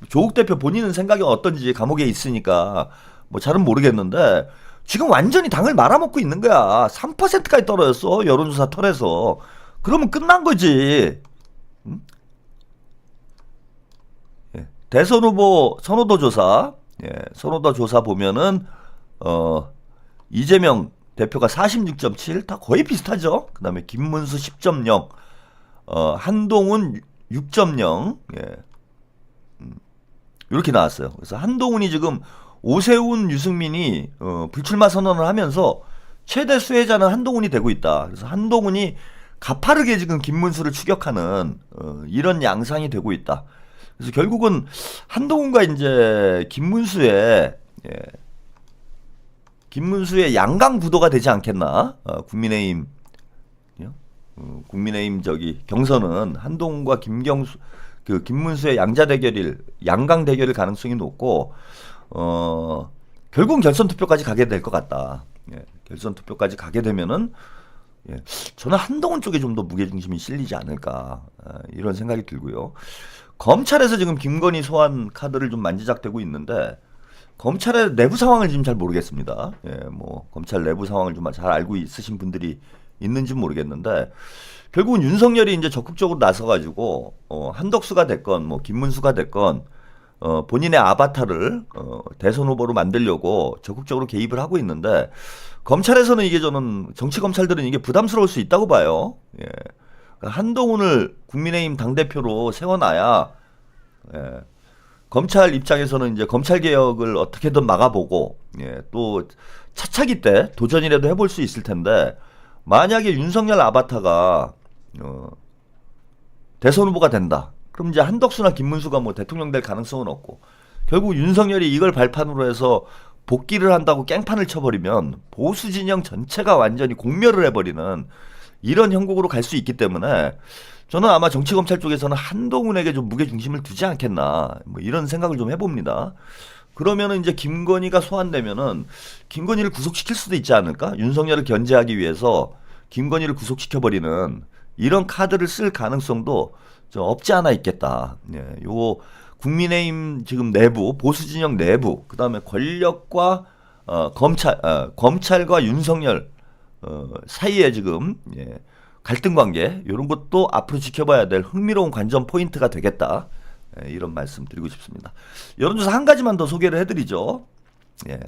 조국 대표 본인은 생각이 어떤지 감옥에 있으니까 뭐 잘은 모르겠는데 지금 완전히 당을 말아먹고 있는 거야. 3%까지 떨어졌어 여론조사 털에서. 그러면 끝난 거지. 응? 예. 대선 후보 선호도 조사, 선호도 조사 보면은 이재명 대표가 46.7, 다 거의 비슷하죠. 그 다음에 김문수 10.0, 한동훈 6.0, 이렇게 나왔어요. 그래서 한동훈이 지금 오세훈, 유승민이 불출마 선언을 하면서 최대 수혜자는 한동훈이 되고 있다. 그래서 한동훈이 가파르게 지금 김문수를 추격하는 이런 양상이 되고 있다. 그래서 결국은 한동훈과 이제 김문수의 양강 구도가 되지 않겠나? 국민의힘 경선은 한동훈과 김문수의 양강 대결일 가능성이 높고 결국은 결선 투표까지 가게 될 것 같다. 결선 투표까지 가게 되면은 저는 한동훈 쪽에 좀 더 무게중심이 실리지 않을까 이런 생각이 들고요. 검찰에서 지금 김건희 소환 카드를 좀 만지작되고 있는데 검찰의 내부 상황을 지금 잘 모르겠습니다. 예, 뭐 검찰 내부 상황을 좀 잘 알고 있으신 분들이 있는지 모르겠는데 결국은 윤석열이 이제 적극적으로 나서가지고 한덕수가 됐건 뭐 김문수가 됐건 본인의 아바타를 대선 후보로 만들려고 적극적으로 개입을 하고 있는데 검찰에서는 이게 저는 정치 검찰들은 이게 부담스러울 수 있다고 봐요. 예. 그러니까 한동훈을 국민의힘 당대표로 세워놔야 예. 검찰 입장에서는 이제 검찰 개혁을 어떻게든 막아보고 예. 또 차차기 때 도전이라도 해볼 수 있을 텐데 만약에 윤석열 아바타가 대선 후보가 된다. 그럼 이제 한덕수나 김문수가 뭐 대통령 될 가능성은 없고 결국 윤석열이 이걸 발판으로 해서 복귀를 한다고 깽판을 쳐버리면 보수 진영 전체가 완전히 공멸을 해버리는 이런 형국으로 갈 수 있기 때문에 저는 아마 정치검찰 쪽에서는 한동훈에게 좀 무게중심을 두지 않겠나 뭐 이런 생각을 좀 해봅니다. 그러면은 이제 김건희가 소환되면은 김건희를 구속시킬 수도 있지 않을까? 윤석열을 견제하기 위해서 김건희를 구속시켜버리는 이런 카드를 쓸 가능성도 좀 없지 않아 있겠다. 예, 요 국민의힘 지금 내부 보수 진영 내부 그다음에 권력과 검찰과 윤석열 사이에 지금 예, 갈등 관계 이런 것도 앞으로 지켜봐야 될 흥미로운 관전 포인트가 되겠다. 예, 이런 말씀 드리고 싶습니다. 여론조사 한 가지만 더 소개를 해드리죠. 예.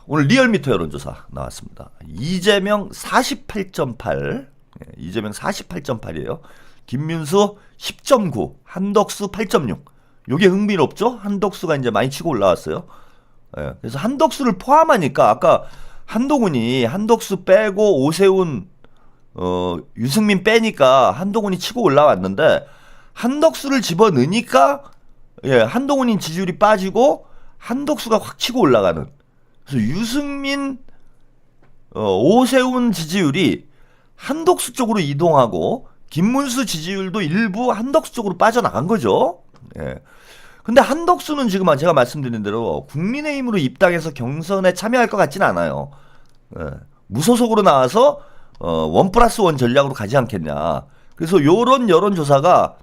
오늘 리얼미터 여론조사 나왔습니다. 이재명 48.8, 예, 이재명 48.8이에요. 김문수 10.9, 한덕수 8.6. 요게 흥미롭죠? 한덕수가 이제 많이 치고 올라왔어요. 예, 그래서 한덕수를 포함하니까 아까 한동훈이 한덕수 빼고 오세훈, 유승민 빼니까 한동훈이 치고 올라왔는데 한덕수를 집어넣으니까 예, 한동훈이 지지율이 빠지고 한덕수가 확 치고 올라가는. 그래서 유승민, 오세훈 지지율이 한덕수 쪽으로 이동하고 김문수 지지율도 일부 한덕수 쪽으로 빠져나간 거죠. 예. 근데 한덕수는 지금 제가 말씀드린 대로 국민의힘으로 입당해서 경선에 참여할 것 같지는 않아요. 예. 무소속으로 나와서 1+1 전략으로 가지 않겠냐. 그래서 요런 여론조사가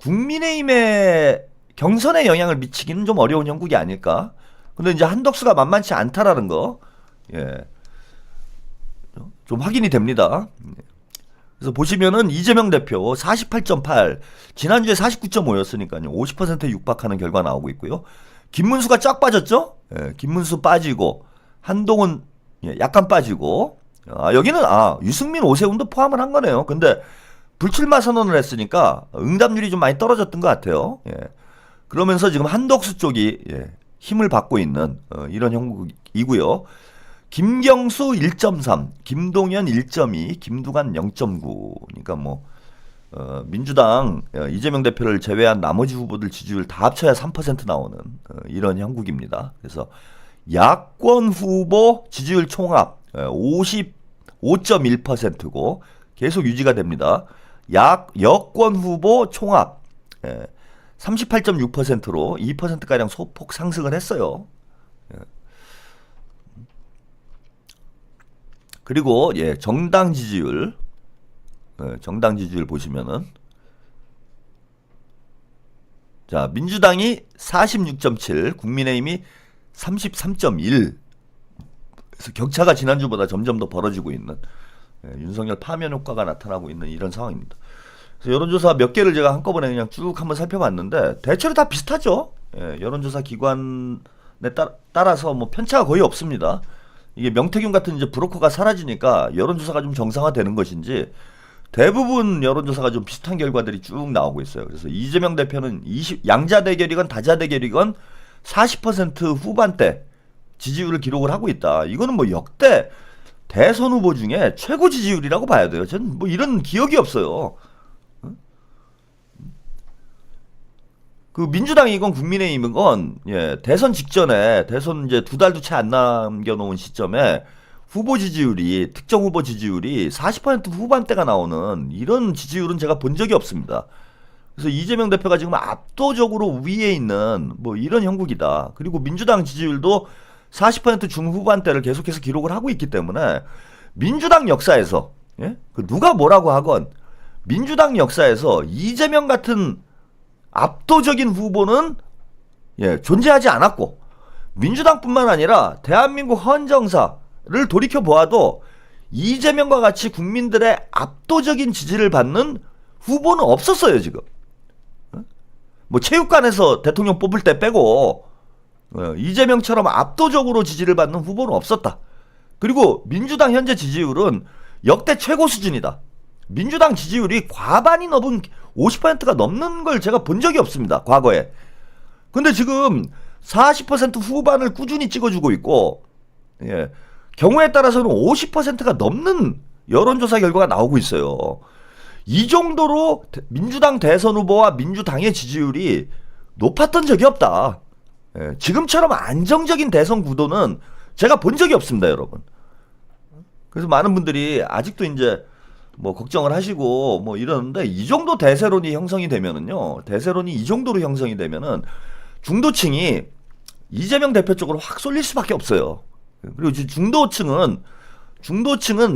국민의힘의 경선에 영향을 미치기는 좀 어려운 형국이 아닐까. 근데 이제 한덕수가 만만치 않다라는 거, 예, 좀 확인이 됩니다. 그래서 보시면은 이재명 대표 48.8, 지난주에 49.5였으니까요. 50%에 육박하는 결과 나오고 있고요. 김문수가 쫙 빠졌죠? 예, 김문수 빠지고, 한동훈 예, 약간 빠지고, 여기는 유승민, 오세훈도 포함을 한 거네요. 근데 불출마 선언을 했으니까 응답률이 좀 많이 떨어졌던 것 같아요. 예. 그러면서 지금 한덕수 쪽이 예, 힘을 받고 있는 이런 형국이고요. 김경수 1.3, 김동연 1.2, 김두관 0.9. 그러니까 뭐 민주당 이재명 대표를 제외한 나머지 후보들 지지율 다 합쳐야 3% 나오는 이런 형국입니다. 그래서 야권 후보 지지율 총합 55.1%고 계속 유지가 됩니다. 여권 후보 총합 38.6%로 2%가량 소폭 상승을 했어요. 그리고 예, 정당 지지율 보시면은 자, 민주당이 46.7, 국민의힘이 33.1. 그래서 격차가 지난주보다 점점 더 벌어지고 있는 윤석열 파면 효과가 나타나고 있는 이런 상황입니다. 그래서 여론조사 몇 개를 제가 한꺼번에 그냥 쭉 한번 살펴봤는데 대체로 다 비슷하죠. 예, 여론조사 기관에 따라서 뭐 편차가 거의 없습니다. 이게 명태균 같은 이제 브로커가 사라지니까 여론조사가 좀 정상화되는 것인지 대부분 여론조사가 좀 비슷한 결과들이 쭉 나오고 있어요. 그래서 이재명 대표는 양자 대결이건 다자 대결이건 40% 후반대 지지율을 기록을 하고 있다. 이거는 뭐 역대 대선 후보 중에 최고 지지율이라고 봐야 돼요. 저는 뭐 이런 기억이 없어요. 그 민주당이건 국민의힘이건 예, 대선 직전에 대선 이제 2달도 채 안 남겨놓은 시점에 후보 지지율이 특정 후보 지지율이 40% 후반대가 나오는 이런 지지율은 제가 본 적이 없습니다. 그래서 이재명 대표가 지금 압도적으로 위에 있는 뭐 이런 형국이다. 그리고 민주당 지지율도 40% 중후반대를 계속해서 기록을 하고 있기 때문에 민주당 역사에서 예? 그 누가 뭐라고 하건 민주당 역사에서 이재명 같은 압도적인 후보는 존재하지 않았고 민주당뿐만 아니라 대한민국 헌정사를 돌이켜 보아도 이재명과 같이 국민들의 압도적인 지지를 받는 후보는 없었어요 지금. 뭐 체육관에서 대통령 뽑을 때 빼고 이재명처럼 압도적으로 지지를 받는 후보는 없었다. 그리고 민주당 현재 지지율은 역대 최고 수준이다. 민주당 지지율이 과반이 넘은 50%가 넘는 걸 제가 본 적이 없습니다 과거에. 근데 지금 40% 후반을 꾸준히 찍어주고 있고, 경우에 따라서는 50%가 넘는 여론조사 결과가 나오고 있어요. 이 정도로 민주당 대선 후보와 민주당의 지지율이 높았던 적이 없다. 지금처럼 안정적인 대선 구도는 제가 본 적이 없습니다, 여러분. 그래서 많은 분들이 아직도 이제 뭐 걱정을 하시고 뭐 이러는데, 이 정도 대세론이 형성이 되면은요, 대세론이 이 정도로 형성이 되면은 중도층이 이재명 대표 쪽으로 확 쏠릴 수밖에 없어요. 그리고 중도층은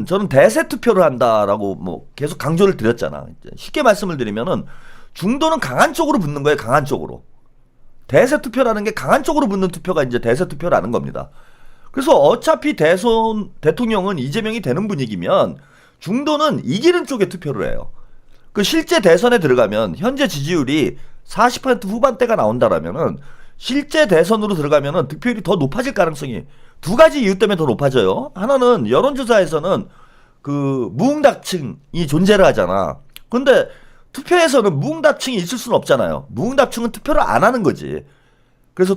저는 대세 투표를 한다라고 뭐 계속 강조를 드렸잖아. 쉽게 말씀을 드리면은 중도는 강한 쪽으로 붙는 거예요. 강한 쪽으로. 대세 투표라는 게 강한 쪽으로 붙는 투표가 이제 대세 투표라는 겁니다. 그래서 어차피 대통령은 이재명이 되는 분위기면 중도는 이기는 쪽에 투표를 해요. 그 실제 대선에 들어가면 현재 지지율이 40% 후반대가 나온다라면은 실제 대선으로 들어가면은 득표율이 더 높아질 가능성이 두 가지 이유 때문에 더 높아져요. 하나는 여론조사에서는 그 무응답층이 존재를 하잖아. 근데 투표에서는 무응답층이 있을 수는 없잖아요. 무응답층은 투표를 안 하는 거지. 그래서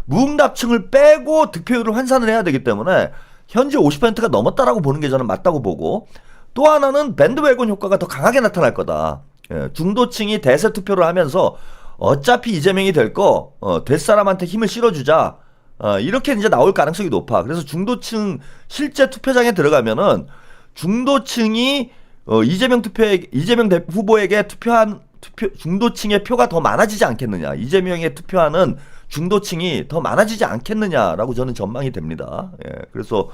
무응답층을 빼고 득표율을 환산을 해야 되기 때문에 현재 50%가 넘었다라고 보는 게 저는 맞다고 보고, 또 하나는 밴드웨건 효과가 더 강하게 나타날 거다. 중도층이 대세 투표를 하면서 어차피 이재명이 될 될 사람한테 힘을 실어주자. 이렇게 이제 나올 가능성이 높아. 그래서 중도층 실제 투표장에 들어가면은 중도층이 이재명 후보에게 투표한 중도층의 표가 더 많아지지 않겠느냐. 이재명에 투표하는 중도층이 더 많아지지 않겠느냐라고 저는 전망이 됩니다. 그래서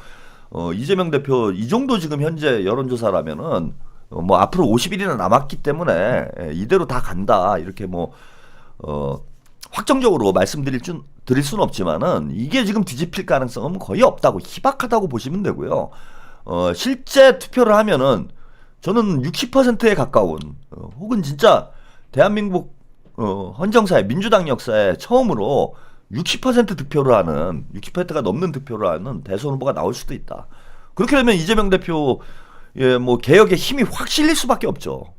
이재명 대표 이 정도 지금 현재 여론조사라면은 뭐 앞으로 50일이나 남았기 때문에 이대로 다 간다. 이렇게 뭐 확정적으로 드릴 수는 없지만은 이게 지금 뒤집힐 가능성은 거의 없다고, 희박하다고 보시면 되고요. 실제 투표를 하면은 저는 60%에 가까운 혹은 진짜 대한민국 헌정사의 민주당 역사에 처음으로 60% 득표를 하는, 60%가 넘는 득표를 하는 대선 후보가 나올 수도 있다. 그렇게 되면 이재명 대표 뭐 개혁에 힘이 확 실릴 수밖에 없죠.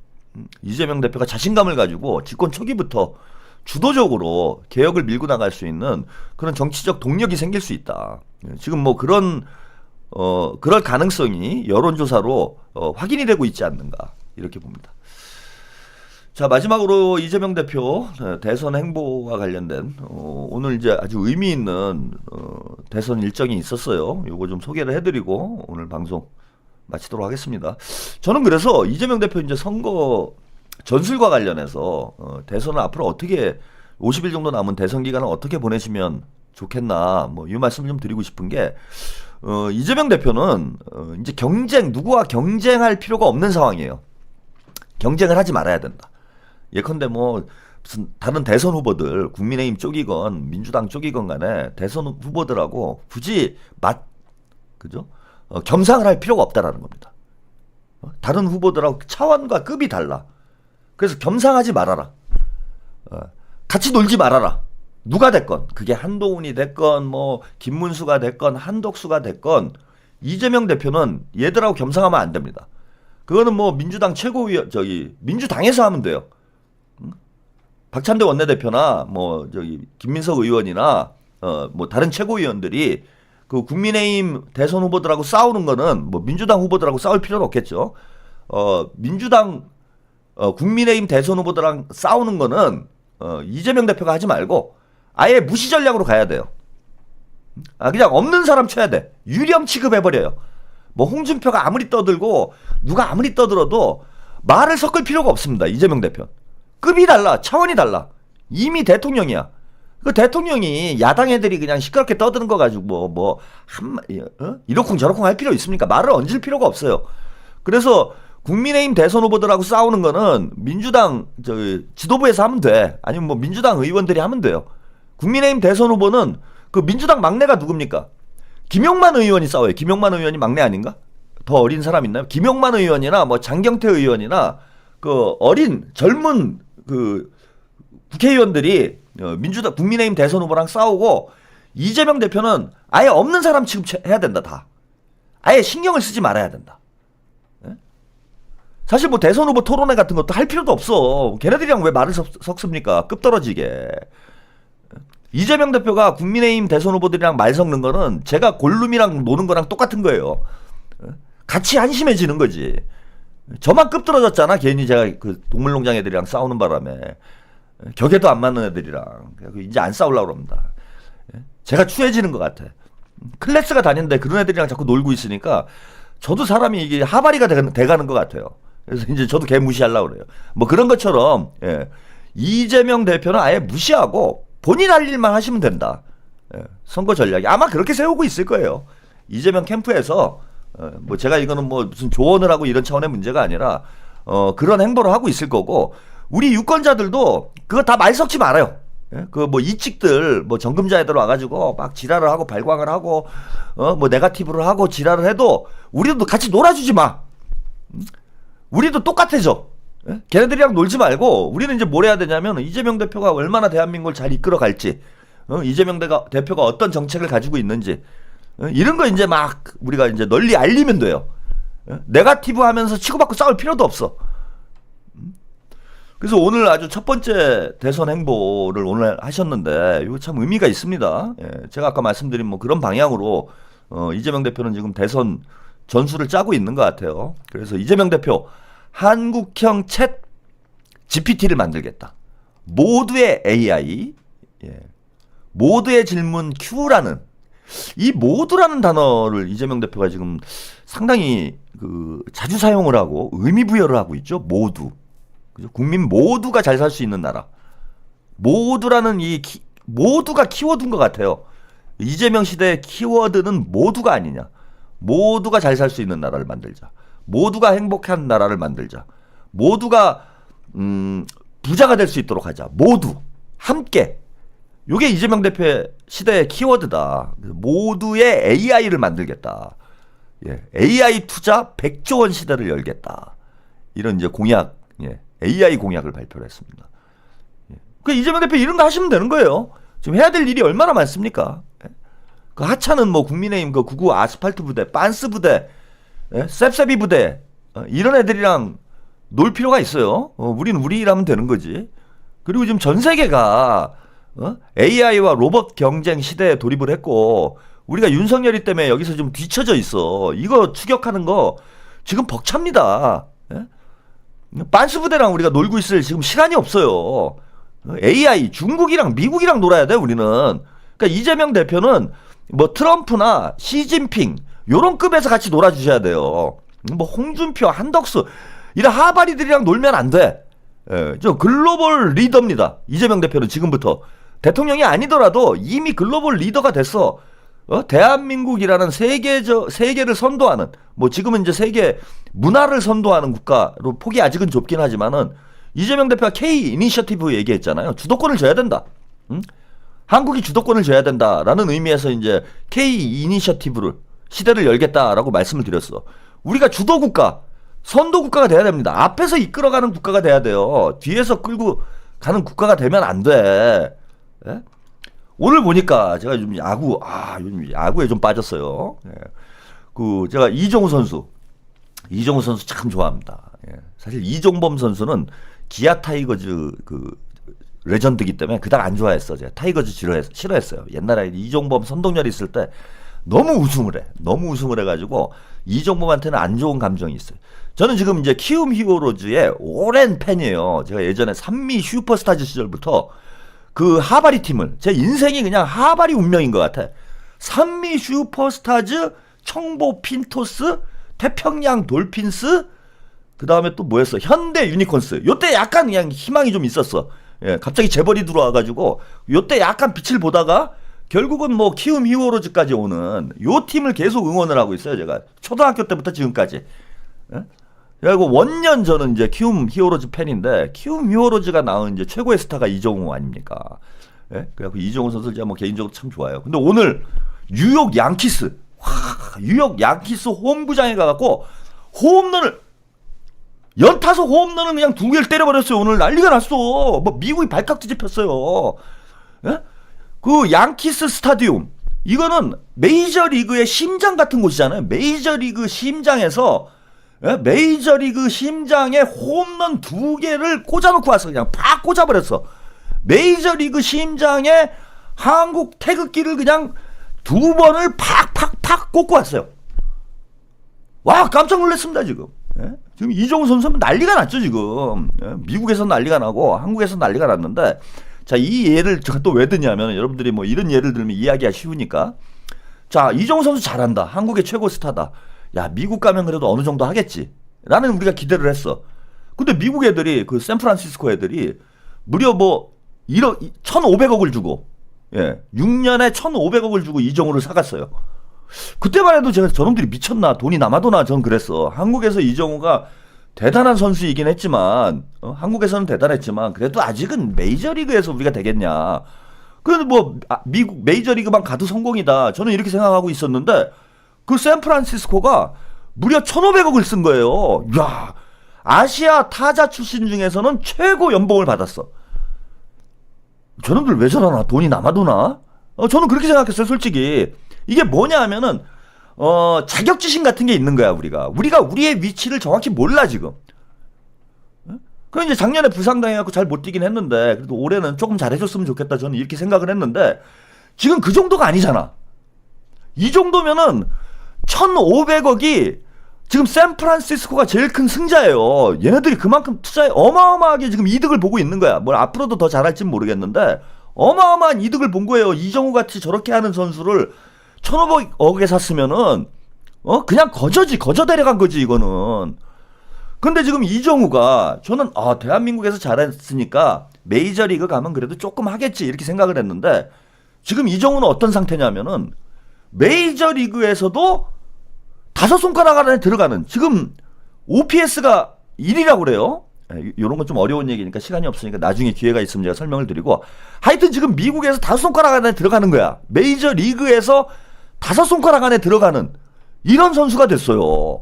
이재명 대표가 자신감을 가지고 집권 초기부터 주도적으로 개혁을 밀고 나갈 수 있는 그런 정치적 동력이 생길 수 있다. 지금 뭐 그럴 가능성이 여론조사로 확인이 되고 있지 않는가, 이렇게 봅니다. 자, 마지막으로 이재명 대표 대선 행보와 관련된 오늘 이제 아주 의미 있는 대선 일정이 있었어요. 요거 좀 소개를 해드리고 오늘 방송 마치도록 하겠습니다. 저는 그래서 이재명 대표 이제 선거 전술과 관련해서 대선을 앞으로 어떻게 50일 정도 남은 대선 기간을 어떻게 보내시면 좋겠나, 뭐 이 말씀을 좀 드리고 싶은 게, 이재명 대표는 이제 누구와 경쟁할 필요가 없는 상황이에요. 경쟁을 하지 말아야 된다. 예컨대 뭐 무슨 다른 대선 후보들, 국민의힘 쪽이건 민주당 쪽이건 간에 대선 후보들하고 굳이 겸상을 할 필요가 없다라는 겁니다. 다른 후보들하고 차원과 급이 달라. 그래서 겸상하지 말아라. 같이 놀지 말아라. 누가 됐건, 그게 한동훈이 됐건 뭐 김문수가 됐건 한덕수가 됐건 이재명 대표는 얘들하고 겸상하면 안 됩니다. 그거는 뭐 민주당 최고위원 민주당에서 하면 돼요. 박찬대 원내대표나 뭐 김민석 의원이나 뭐 다른 최고위원들이 그 국민의힘 대선 후보들하고 싸우는 거는 뭐 민주당 후보들하고 싸울 필요는 없겠죠. 국민의힘 대선 후보들랑 싸우는 거는 이재명 대표가 하지 말고 아예 무시 전략으로 가야 돼요. 그냥 없는 사람 쳐야 돼. 유령 취급해버려요. 뭐 홍준표가 아무리 떠들고 누가 아무리 떠들어도 말을 섞을 필요가 없습니다. 이재명 대표. 급이 달라. 차원이 달라. 이미 대통령이야. 그 대통령이 야당 애들이 그냥 시끄럽게 떠드는 거 가지고 이러쿵 저러쿵 할 필요 있습니까? 말을 얹을 필요가 없어요. 그래서 국민의힘 대선 후보들하고 싸우는 거는 민주당 지도부에서 하면 돼. 아니면 뭐 민주당 의원들이 하면 돼요. 국민의힘 대선 후보는 그 민주당 막내가 누굽니까? 김용만 의원이 싸워요. 김용만 의원이 막내 아닌가? 더 어린 사람 있나요? 김용만 의원이나 뭐 장경태 의원이나 그 어린 젊은 그 국회의원들이 민주당 국민의힘 대선 후보랑 싸우고 이재명 대표는 아예 없는 사람 취급해야 된다. 다. 아예 신경을 쓰지 말아야 된다. 사실 뭐 대선 후보 토론회 같은 것도 할 필요도 없어. 걔네들이랑 왜 말을 섞습니까? 급 떨어지게. 이재명 대표가 국민의힘 대선 후보들이랑 말 섞는 거는 제가 골룸이랑 노는 거랑 똑같은 거예요. 같이 한심해지는 거지. 저만 급 떨어졌잖아. 괜히 제가 그 동물농장 애들이랑 싸우는 바람에. 격에도 안 맞는 애들이랑. 이제 안 싸우려고 그럽니다. 제가 추해지는 것 같아. 클래스가 다닌데 그런 애들이랑 자꾸 놀고 있으니까 저도 사람이 이게 하바리가 돼가는 것 같아요. 그래서 이제 저도 걔 무시하려고 그래요. 뭐 그런 것처럼, 예. 이재명 대표는 아예 무시하고 본인 할 일만 하시면 된다. 예. 선거 전략이. 아마 그렇게 세우고 있을 거예요. 이재명 캠프에서, 뭐 제가 이거는 뭐 무슨 조언을 하고 이런 차원의 문제가 아니라, 그런 행보를 하고 있을 거고, 우리 유권자들도 그거 다 말 섞지 말아요. 예? 그 뭐 이찍들 뭐 정금자 애들 와가지고 막 지랄을 하고 발광을 하고 뭐 네거티브를 하고 지랄을 해도 우리도 같이 놀아주지 마. 우리도 똑같아져. 예? 걔네들이랑 놀지 말고 우리는 이제 뭘 해야 되냐면 이재명 대표가 얼마나 대한민국을 잘 이끌어 갈지, 이재명 대표가 어떤 정책을 가지고 있는지, 이런 거 이제 막 우리가 이제 널리 알리면 돼요. 예? 네거티브 하면서 치고받고 싸울 필요도 없어. 그래서 오늘 아주 첫 번째 대선 행보를 오늘 하셨는데 이거 참 의미가 있습니다. 예, 제가 아까 말씀드린 뭐 그런 방향으로 이재명 대표는 지금 대선 전술을 짜고 있는 것 같아요. 그래서 이재명 대표 한국형 챗 GPT를 만들겠다. 모두의 AI, 예, 모두의 질문 Q라는 이 모두라는 단어를 이재명 대표가 지금 상당히 그 자주 사용을 하고 의미 부여를 하고 있죠. 모두. 그죠? 국민 모두가 잘 살 수 있는 나라. 모두라는 모두가 키워드인 것 같아요. 이재명 시대의 키워드는 모두가 아니냐. 모두가 잘 살 수 있는 나라를 만들자. 모두가 행복한 나라를 만들자. 모두가 부자가 될 수 있도록 하자. 모두 함께. 이게 이재명 대표의 시대의 키워드다. 모두의 AI를 만들겠다. 예, AI 투자 100조 원 시대를 열겠다. 이런 이제 공약, 예, AI 공약을 발표를 했습니다. 예. 그 이재명 대표 이런 거 하시면 되는 거예요. 지금 해야 될 일이 얼마나 많습니까? 예. 그 하찮은 뭐 국민의힘 그 구구 아스팔트 부대, 빤스 부대, 예? 셉셉이 부대, 이런 애들이랑 놀 필요가 있어요. 우리는 우리 일하면 되는 거지. 그리고 지금 전 세계가 AI와 로봇 경쟁 시대에 돌입을 했고 우리가 윤석열이 때문에 여기서 좀 뒤처져 있어. 이거 추격하는 거 지금 벅찹니다. 예? 빤스 부대랑 우리가 놀고 있을 지금 시간이 없어요. AI 중국이랑 미국이랑 놀아야 돼 우리는. 그러니까 이재명 대표는 뭐 트럼프나 시진핑 요런 급에서 같이 놀아주셔야 돼요. 뭐 홍준표, 한덕수 이런 하바리들이랑 놀면 안 돼. 예, 저 글로벌 리더입니다. 이재명 대표는 지금부터 대통령이 아니더라도 이미 글로벌 리더가 됐어. 대한민국이라는 세계를 선도하는, 뭐 지금은 이제 세계 문화를 선도하는 국가로 폭이 아직은 좁긴 하지만은 이재명 대표가 K 이니셔티브 얘기했잖아요. 주도권을 줘야 된다. 응? 한국이 주도권을 줘야 된다라는 의미에서 이제 K 이니셔티브를 시대를 열겠다라고 말씀을 드렸어. 우리가 주도 국가, 선도 국가가 돼야 됩니다. 앞에서 이끌어가는 국가가 돼야 돼요. 뒤에서 끌고 가는 국가가 되면 안 돼. 예? 오늘 보니까 제가 좀 요즘 야구에 좀 빠졌어요. 예. 그 제가 이정우 선수 참 좋아합니다. 예. 사실 이종범 선수는 기아 타이거즈 그 레전드기 때문에 그닥 안 좋아했어. 제가 타이거즈 싫어했어요. 옛날에 이종범 선동열 있을 때 너무 우승을 해가지고 이종범한테는 안 좋은 감정이 있어요. 저는 지금 이제 키움 히어로즈의 오랜 팬이에요. 제가 예전에 산미 슈퍼스타즈 시절부터 그 하바리 팀을, 제 인생이 그냥 하바리 운명인 것 같아. 산미 슈퍼스타즈, 청보 핀토스, 태평양 돌핀스, 그 다음에 또 뭐였어? 현대 유니콘스. 요때 약간 그냥 희망이 좀 있었어. 예, 갑자기 재벌이 들어와가지고 요때 약간 빛을 보다가 결국은 뭐 키움 히어로즈까지 오는 요 팀을 계속 응원을 하고 있어요. 제가 초등학교 때부터 지금까지. 예? 그리고 원년 저는 이제 키움 히어로즈 팬인데 키움 히어로즈가 낳은 이제 최고의 스타가 이정우 아닙니까? 예? 그래갖고 이정우 선수 제가 뭐 개인적으로 참 좋아요. 근데 오늘 뉴욕 양키스, 뉴욕 양키스 홈구장에 가갖고 홈런을 연타석 홈런을 그냥 2개를 때려버렸어요. 오늘 난리가 났어. 뭐 미국이 발칵 뒤집혔어요. 예? 그 양키스 스타디움 이거는 메이저리그의 심장 같은 곳이잖아요. 메이저리그 심장에서 메이저리그 심장에 홈런 2개를 꽂아놓고 와서 그냥 팍 꽂아버렸어. 메이저리그 심장에 한국 태극기를 그냥 2번을 팍팍팍 꽂고 왔어요. 와 깜짝 놀랐습니다 지금. 예? 지금 이정우 선수는 난리가 났죠 지금. 예? 미국에서 난리가 나고 한국에서 난리가 났는데 자 이 예를 제가 또 왜 드냐면 여러분들이 뭐 이런 예를 들면 이해하기가 쉬우니까 자 이정우 선수 잘한다. 한국의 최고 스타다. 야 미국 가면 그래도 어느 정도 하겠지 라는 우리가 기대를 했어. 근데 미국 애들이 그 샌프란시스코 애들이 무려 뭐 1,500억을 주고 6년에 1,500억을 주고 이정우를 사갔어요. 그때만 해도 제가 저놈들이 미쳤나 돈이 남아도나 전 그랬어. 한국에서 이정우가 대단한 선수이긴 했지만 한국에서는 대단했지만 그래도 아직은 메이저리그에서 우리가 되겠냐. 그래도 뭐 미국 메이저리그만 가도 성공이다. 저는 이렇게 생각하고 있었는데 그 샌프란시스코가 무려 1,500억을 쓴 거예요. 야, 아시아 타자 출신 중에서는 최고 연봉을 받았어. 저놈들 왜 저러나? 돈이 남아도나? 저는 그렇게 생각했어요, 솔직히. 이게 뭐냐 하면은, 자격지심 같은 게 있는 거야, 우리가 우리의 위치를 정확히 몰라, 지금. 그럼 이제 작년에 부상당해갖고 잘 못 뛰긴 했는데, 그래도 올해는 조금 잘해줬으면 좋겠다, 저는 이렇게 생각을 했는데, 지금 그 정도가 아니잖아. 이 정도면은, 1,500억이 지금 샌프란시스코가 제일 큰 승자예요. 얘네들이 그만큼 투자에 어마어마하게 지금 이득을 보고 있는 거야. 뭘 앞으로도 더 잘할지는 모르겠는데 어마어마한 이득을 본 거예요. 이정우 같이 저렇게 하는 선수를 1,500억에 샀으면은 그냥 거저 데려간 거지 이거는. 근데 지금 이정우가 저는 대한민국에서 잘했으니까 메이저리그 가면 그래도 조금 하겠지 이렇게 생각을 했는데 지금 이정우는 어떤 상태냐면은 메이저리그에서도 5손가락 안에 들어가는 지금 OPS가 1이라고 그래요. 이런 건 좀 어려운 얘기니까 시간이 없으니까 나중에 기회가 있으면 제가 설명을 드리고 하여튼 지금 미국에서 5손가락 안에 들어가는 거야. 메이저리그에서 5손가락 안에 들어가는 이런 선수가 됐어요.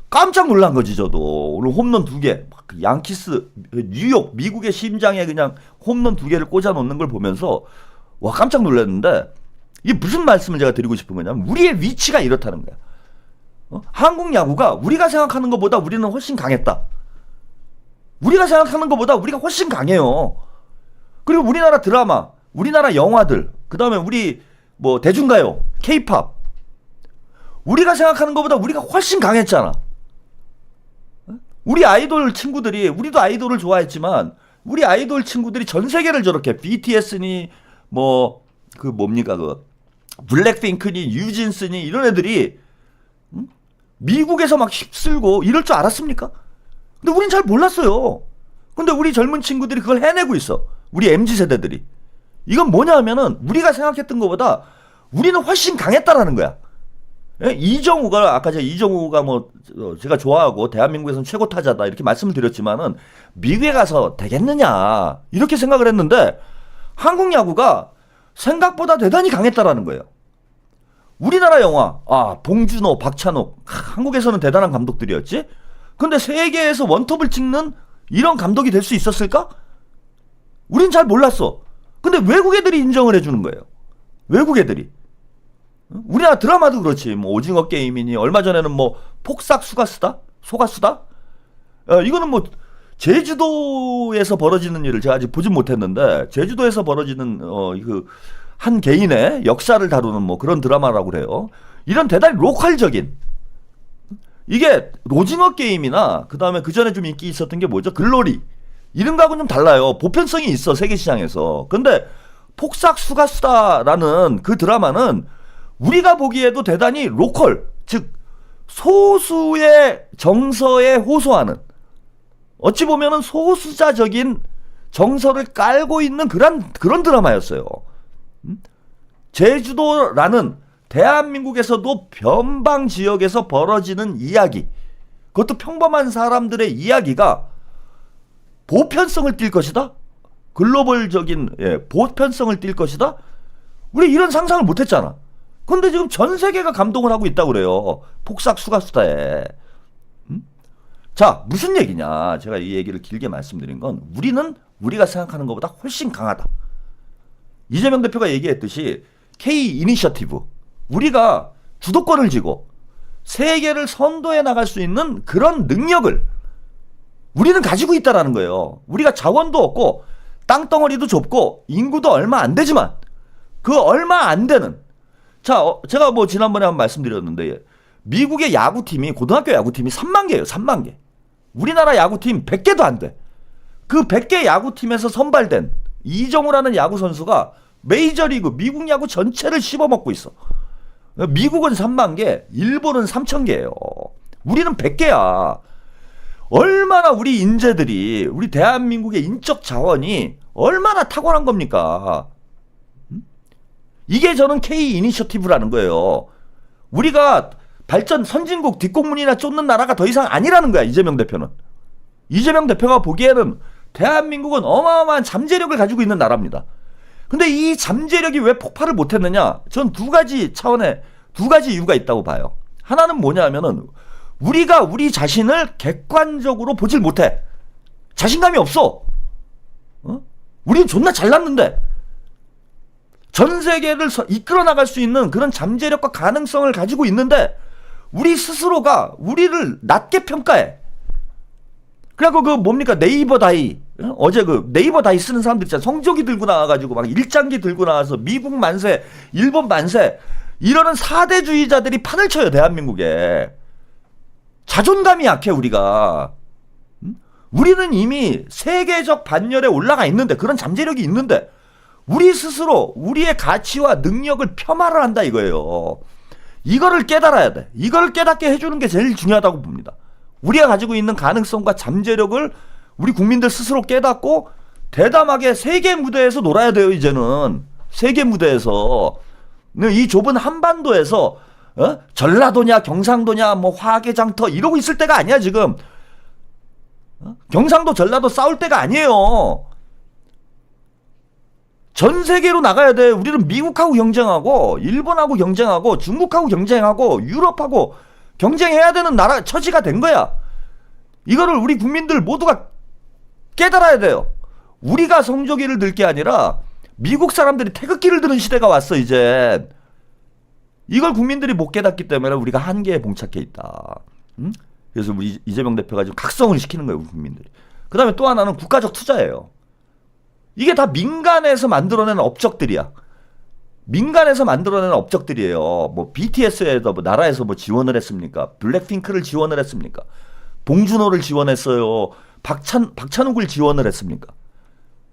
깜짝 놀란 거지 저도. 오늘 홈런 2개 양키스 뉴욕 미국의 심장에 그냥 홈런 2개를 꽂아 놓는 걸 보면서 와 깜짝 놀랐는데 이게 무슨 말씀을 제가 드리고 싶은 거냐면 우리의 위치가 이렇다는 거야. 한국 야구가 우리가 생각하는 것보다 우리는 훨씬 강했다. 우리가 생각하는 것보다 우리가 훨씬 강해요. 그리고 우리나라 드라마, 우리나라 영화들, 그 다음에 우리 뭐 대중가요, 케이팝, 우리가 생각하는 것보다 우리가 훨씬 강했잖아. 우리 아이돌 친구들이 우리도 아이돌을 좋아했지만 우리 아이돌 친구들이 전 세계를 저렇게 BTS니 뭐 그 뭡니까 그 블랙핑크니 뉴진스니 이런 애들이 미국에서 막 휩쓸고 이럴 줄 알았습니까? 근데 우린 잘 몰랐어요. 근데 우리 젊은 친구들이 그걸 해내고 있어. 우리 MZ세대들이. 이건 뭐냐 하면은 우리가 생각했던 것보다 우리는 훨씬 강했다라는 거야. 이정우가 아까 제가 이정우가 뭐 제가 좋아하고 대한민국에서는 최고 타자다 이렇게 말씀을 드렸지만은 미국에 가서 되겠느냐 이렇게 생각을 했는데 한국 야구가 생각보다 대단히 강했다라는 거예요. 우리나라 영화 봉준호, 박찬욱 한국에서는 대단한 감독들이었지. 근데 세계에서 원톱을 찍는 이런 감독이 될 수 있었을까? 우린 잘 몰랐어. 근데 외국 애들이 인정을 해주는 거예요. 외국 애들이. 우리나라 드라마도 그렇지. 뭐 오징어 게임이니 얼마 전에는 뭐 폭삭 수가수다? 소가수다? 이거는 뭐 제주도에서 벌어지는 일을 제가 아직 보진 못했는데 제주도에서 벌어지는 그 한 개인의 역사를 다루는 뭐 그런 드라마라고 그래요. 이런 대단히 로컬적인 이게 오징어 게임이나 그 다음에 그 전에 좀 인기 있었던 게 뭐죠? 글로리 이런 거하고는 좀 달라요. 보편성이 있어 세계 시장에서. 근데 폭삭 수가수다라는 그 드라마는 우리가 보기에도 대단히 로컬, 즉 소수의 정서에 호소하는 어찌 보면은 소수자적인 정서를 깔고 있는 그런 드라마였어요. 제주도라는 대한민국에서도 변방 지역에서 벌어지는 이야기, 그것도 평범한 사람들의 이야기가 보편성을 띌 것이다? 글로벌적인 보편성을 띌 것이다. 우리 이런 상상을 못했잖아. 근데 지금 전 세계가 감동을 하고 있다고 그래요. 폭삭 수가수다에. 자, 무슨 얘기냐. 제가 이 얘기를 길게 말씀드린 건 우리는 우리가 생각하는 것보다 훨씬 강하다. 이재명 대표가 얘기했듯이 K 이니셔티브, 우리가 주도권을 쥐고 세계를 선도해 나갈 수 있는 그런 능력을 우리는 가지고 있다라는 거예요. 우리가 자원도 없고 땅덩어리도 좁고 인구도 얼마 안 되지만 그 얼마 안 되는, 자, 제가 뭐 지난번에 한번 말씀드렸는데 미국의 야구팀이, 고등학교 야구팀이 3만 개예요. 3만 개. 우리나라 야구팀 100개도 안 돼. 그 100개 야구팀에서 선발된 이정우라는 야구 선수가 메이저리그 미국 야구 전체를 씹어먹고 있어. 미국은 3만 개, 일본은 3천 개예요. 우리는 100개야. 얼마나 우리 인재들이, 우리 대한민국의 인적 자원이 얼마나 탁월한 겁니까? 이게 저는 K 이니셔티브라는 거예요. 우리가 발전 선진국 뒷공문이나 쫓는 나라가 더 이상 아니라는 거야, 이재명 대표는. 이재명 대표가 보기에는 대한민국은 어마어마한 잠재력을 가지고 있는 나라입니다. 근데 이 잠재력이 왜 폭발을 못했느냐? 전 두 가지 차원의 두 가지 이유가 있다고 봐요. 하나는 뭐냐 하면은 우리가 우리 자신을 객관적으로 보질 못해. 자신감이 없어. 우리는 존나 잘났는데 전 세계를 이끌어 나갈 수 있는 그런 잠재력과 가능성을 가지고 있는데 우리 스스로가 우리를 낮게 평가해. 그래갖고 그 뭡니까, 네이버 다이, 어제 그 네이버 다이 쓰는 사람들 있잖아. 성적이 들고 나와가지고 막 일장기 들고 나와서 미국 만세, 일본 만세 이러는 사대주의자들이 판을 쳐요. 대한민국에. 자존감이 약해 우리가. 우리는 이미 세계적 반열에 올라가 있는데, 그런 잠재력이 있는데 우리 스스로 우리의 가치와 능력을 폄하를 한다 이거예요. 이거를 깨달아야 돼. 이걸 깨닫게 해주는 게 제일 중요하다고 봅니다. 우리가 가지고 있는 가능성과 잠재력을 우리 국민들 스스로 깨닫고 대담하게 세계 무대에서 놀아야 돼요. 이제는 세계 무대에서. 이 좁은 한반도에서 전라도냐 경상도냐 뭐 화개장터 이러고 있을 때가 아니야 지금. 경상도 전라도 싸울 때가 아니에요. 전 세계로 나가야 돼. 우리는 미국하고 경쟁하고 일본하고 경쟁하고 중국하고 경쟁하고 유럽하고 경쟁해야 되는 나라 처지가 된 거야. 이거를 우리 국민들 모두가 깨달아야 돼요. 우리가 성조기를 들 게 아니라 미국 사람들이 태극기를 드는 시대가 왔어 이제. 이걸 국민들이 못 깨닫기 때문에 우리가 한계에 봉착해 있다. 그래서 우리 이재명 대표가 지금 각성을 시키는 거예요, 우리 국민들이. 그 다음에 또 하나는 국가적 투자예요. 이게 다 민간에서 만들어낸 업적들이야. 민간에서 만들어낸 업적들이에요. 뭐 BTS에도 뭐 나라에서 뭐 지원을 했습니까? 블랙핑크를 지원을 했습니까? 봉준호를 지원했어요. 박찬욱을 지원을 했습니까?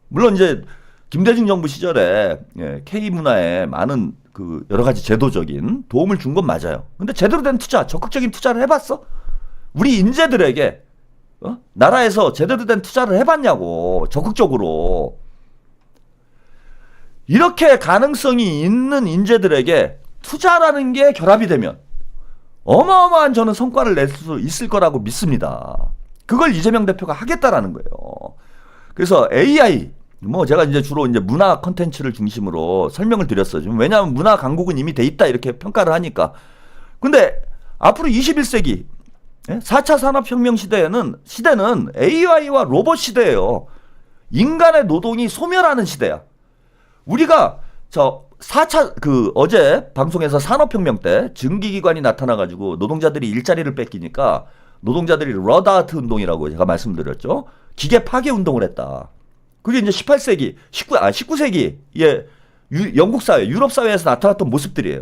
물론 이제 김대중 정부 시절에 K문화에 많은 그 여러 가지 제도적인 도움을 준 건 맞아요. 근데 제대로 된 투자, 적극적인 투자를 해봤어? 우리 인재들에게 나라에서 제대로 된 투자를 해봤냐고, 적극적으로. 이렇게 가능성이 있는 인재들에게 투자라는 게 결합이 되면 어마어마한 저는 성과를 낼 수 있을 거라고 믿습니다. 그걸 이재명 대표가 하겠다라는 거예요. 그래서 AI, 뭐 제가 이제 주로 이제 문화 컨텐츠를 중심으로 설명을 드렸어요. 왜냐하면 문화 강국은 이미 돼 있다 이렇게 평가를 하니까. 근데 앞으로 21세기 4차 산업혁명 시대는 AI와 로봇 시대예요. 인간의 노동이 소멸하는 시대야. 우리가 저 4차 어제 방송에서 산업혁명 때 증기기관이 나타나가지고 노동자들이 일자리를 뺏기니까 노동자들이 러다트 운동이라고 제가 말씀드렸죠. 기계 파괴 운동을 했다. 그게 이제 18세기, 19세기의 영국 사회, 유럽 사회에서 나타났던 모습들이에요.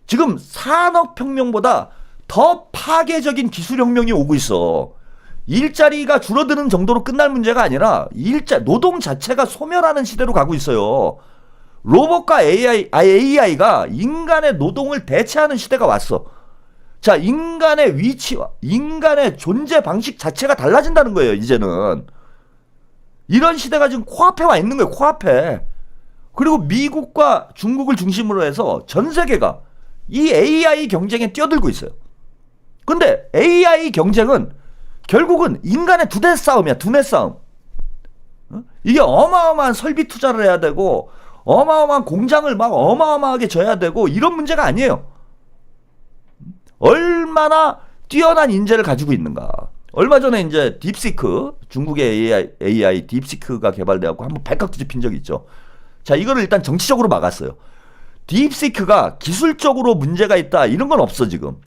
지금 산업혁명보다 더 파괴적인 기술혁명이 오고 있어. 일자리가 줄어드는 정도로 끝날 문제가 아니라 노동 자체가 소멸하는 시대로 가고 있어요. 로봇과 AI가 인간의 노동을 대체하는 시대가 왔어. 자, 인간의 위치와 인간의 존재 방식 자체가 달라진다는 거예요, 이제는. 이런 시대가 지금 코앞에 와 있는 거예요, 코앞에. 그리고 미국과 중국을 중심으로 해서 전 세계가 이 AI 경쟁에 뛰어들고 있어요. 근데 AI 경쟁은 결국은 인간의 두뇌 싸움이야, 두뇌 싸움. 이게 어마어마한 설비 투자를 해야 되고 어마어마한 공장을 막 어마어마하게 져야 되고 이런 문제가 아니에요. 얼마나 뛰어난 인재를 가지고 있는가. 얼마 전에 이제 딥시크, 중국의 AI 딥시크가 개발되었고 한번 발칵 뒤집힌 적이 있죠. 자, 이거를 일단 정치적으로 막았어요. 딥시크가 기술적으로 문제가 있다 이런 건 없어. 지금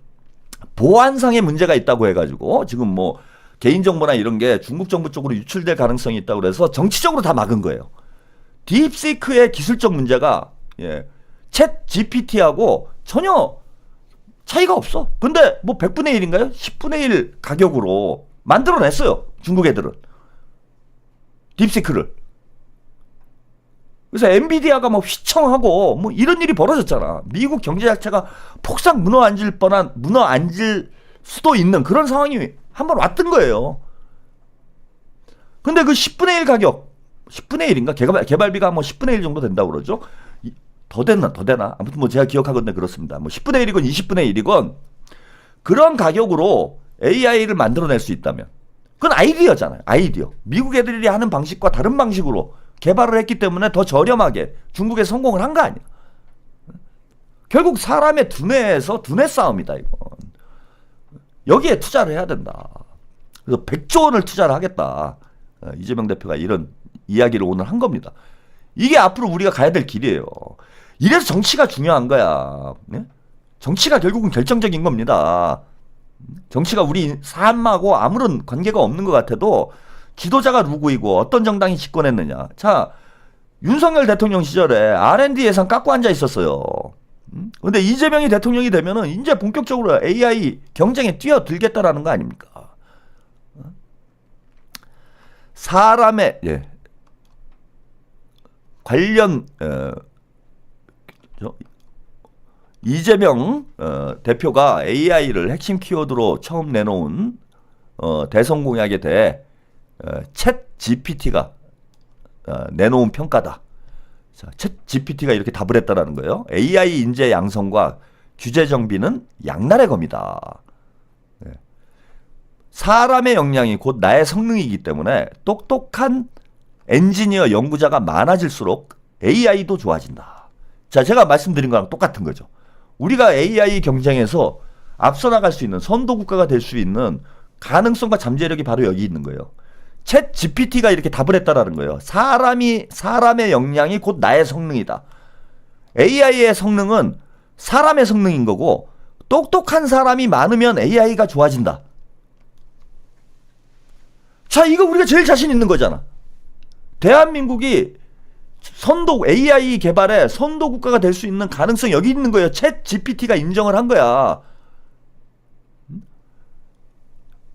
보안상의 문제가 있다고 해가지고 지금 뭐 개인정보나 이런 게 중국 정부 쪽으로 유출될 가능성이 있다고 그래서 정치적으로 다 막은 거예요. 딥시크의 기술적 문제가 챗 GPT하고 전혀 차이가 없어. 근데 뭐 100분의 1인가요? 10분의 1 가격으로 만들어냈어요. 중국 애들은. 딥시크를. 그래서 엔비디아가 뭐 휘청하고 뭐 이런 일이 벌어졌잖아. 미국 경제 자체가 폭삭 무너앉을 수도 있는 그런 상황이 한번 왔던 거예요. 근데 그 10분의 1 가격, 10분의 1인가? 개발비가 뭐 10분의 1 정도 된다고 그러죠. 더 되나? 아무튼 뭐 제가 기억하건대 그렇습니다. 뭐 10분의 1이건 20분의 1이건 그런 가격으로 AI를 만들어낼 수 있다면 그건 아이디어잖아요. 아이디어. 미국 애들이 하는 방식과 다른 방식으로 개발을 했기 때문에 더 저렴하게 중국에 성공을 한 거 아니야. 결국 사람의 두뇌 싸움이다 이건. 여기에 투자를 해야 된다. 그래서 100조 원을 투자를 하겠다. 이재명 대표가 이런 이야기를 오늘 한 겁니다. 이게 앞으로 우리가 가야 될 길이에요. 이래서 정치가 중요한 거야. 네? 정치가 결국은 결정적인 겁니다. 정치가 우리 삶하고 아무런 관계가 없는 것 같아도 지도자가 누구이고 어떤 정당이 집권했느냐. 자, 윤석열 대통령 시절에 R&D 예산 깎고 앉아 있었어요. 근데 이재명이 대통령이 되면은 이제 본격적으로 AI 경쟁에 뛰어들겠다라는 거 아닙니까? 사람의 관련 이재명 대표가 AI를 핵심 키워드로 처음 내놓은 대선 공약에 대해 챗 GPT가 내놓은 평가다. 자, 챗 GPT가 이렇게 답을 했다라는 거예요. AI 인재 양성과 규제 정비는 양날의 검이다. 사람의 역량이 곧 나의 성능이기 때문에 똑똑한 엔지니어 연구자가 많아질수록 AI도 좋아진다. 자, 제가 말씀드린 거랑 똑같은 거죠. 우리가 AI 경쟁에서 앞서 나갈 수 있는 선도 국가가 될 수 있는 가능성과 잠재력이 바로 여기 있는 거예요. 챗 GPT가 이렇게 답을 했다라는 거예요. 사람의 역량이 곧 나의 성능이다. AI의 성능은 사람의 성능인 거고 똑똑한 사람이 많으면 AI가 좋아진다. 자, 이거 우리가 제일 자신 있는 거잖아. 대한민국이 AI 개발에 선도 국가가 될 수 있는 가능성이 여기 있는 거예요. 챗 GPT가 인정을 한 거야.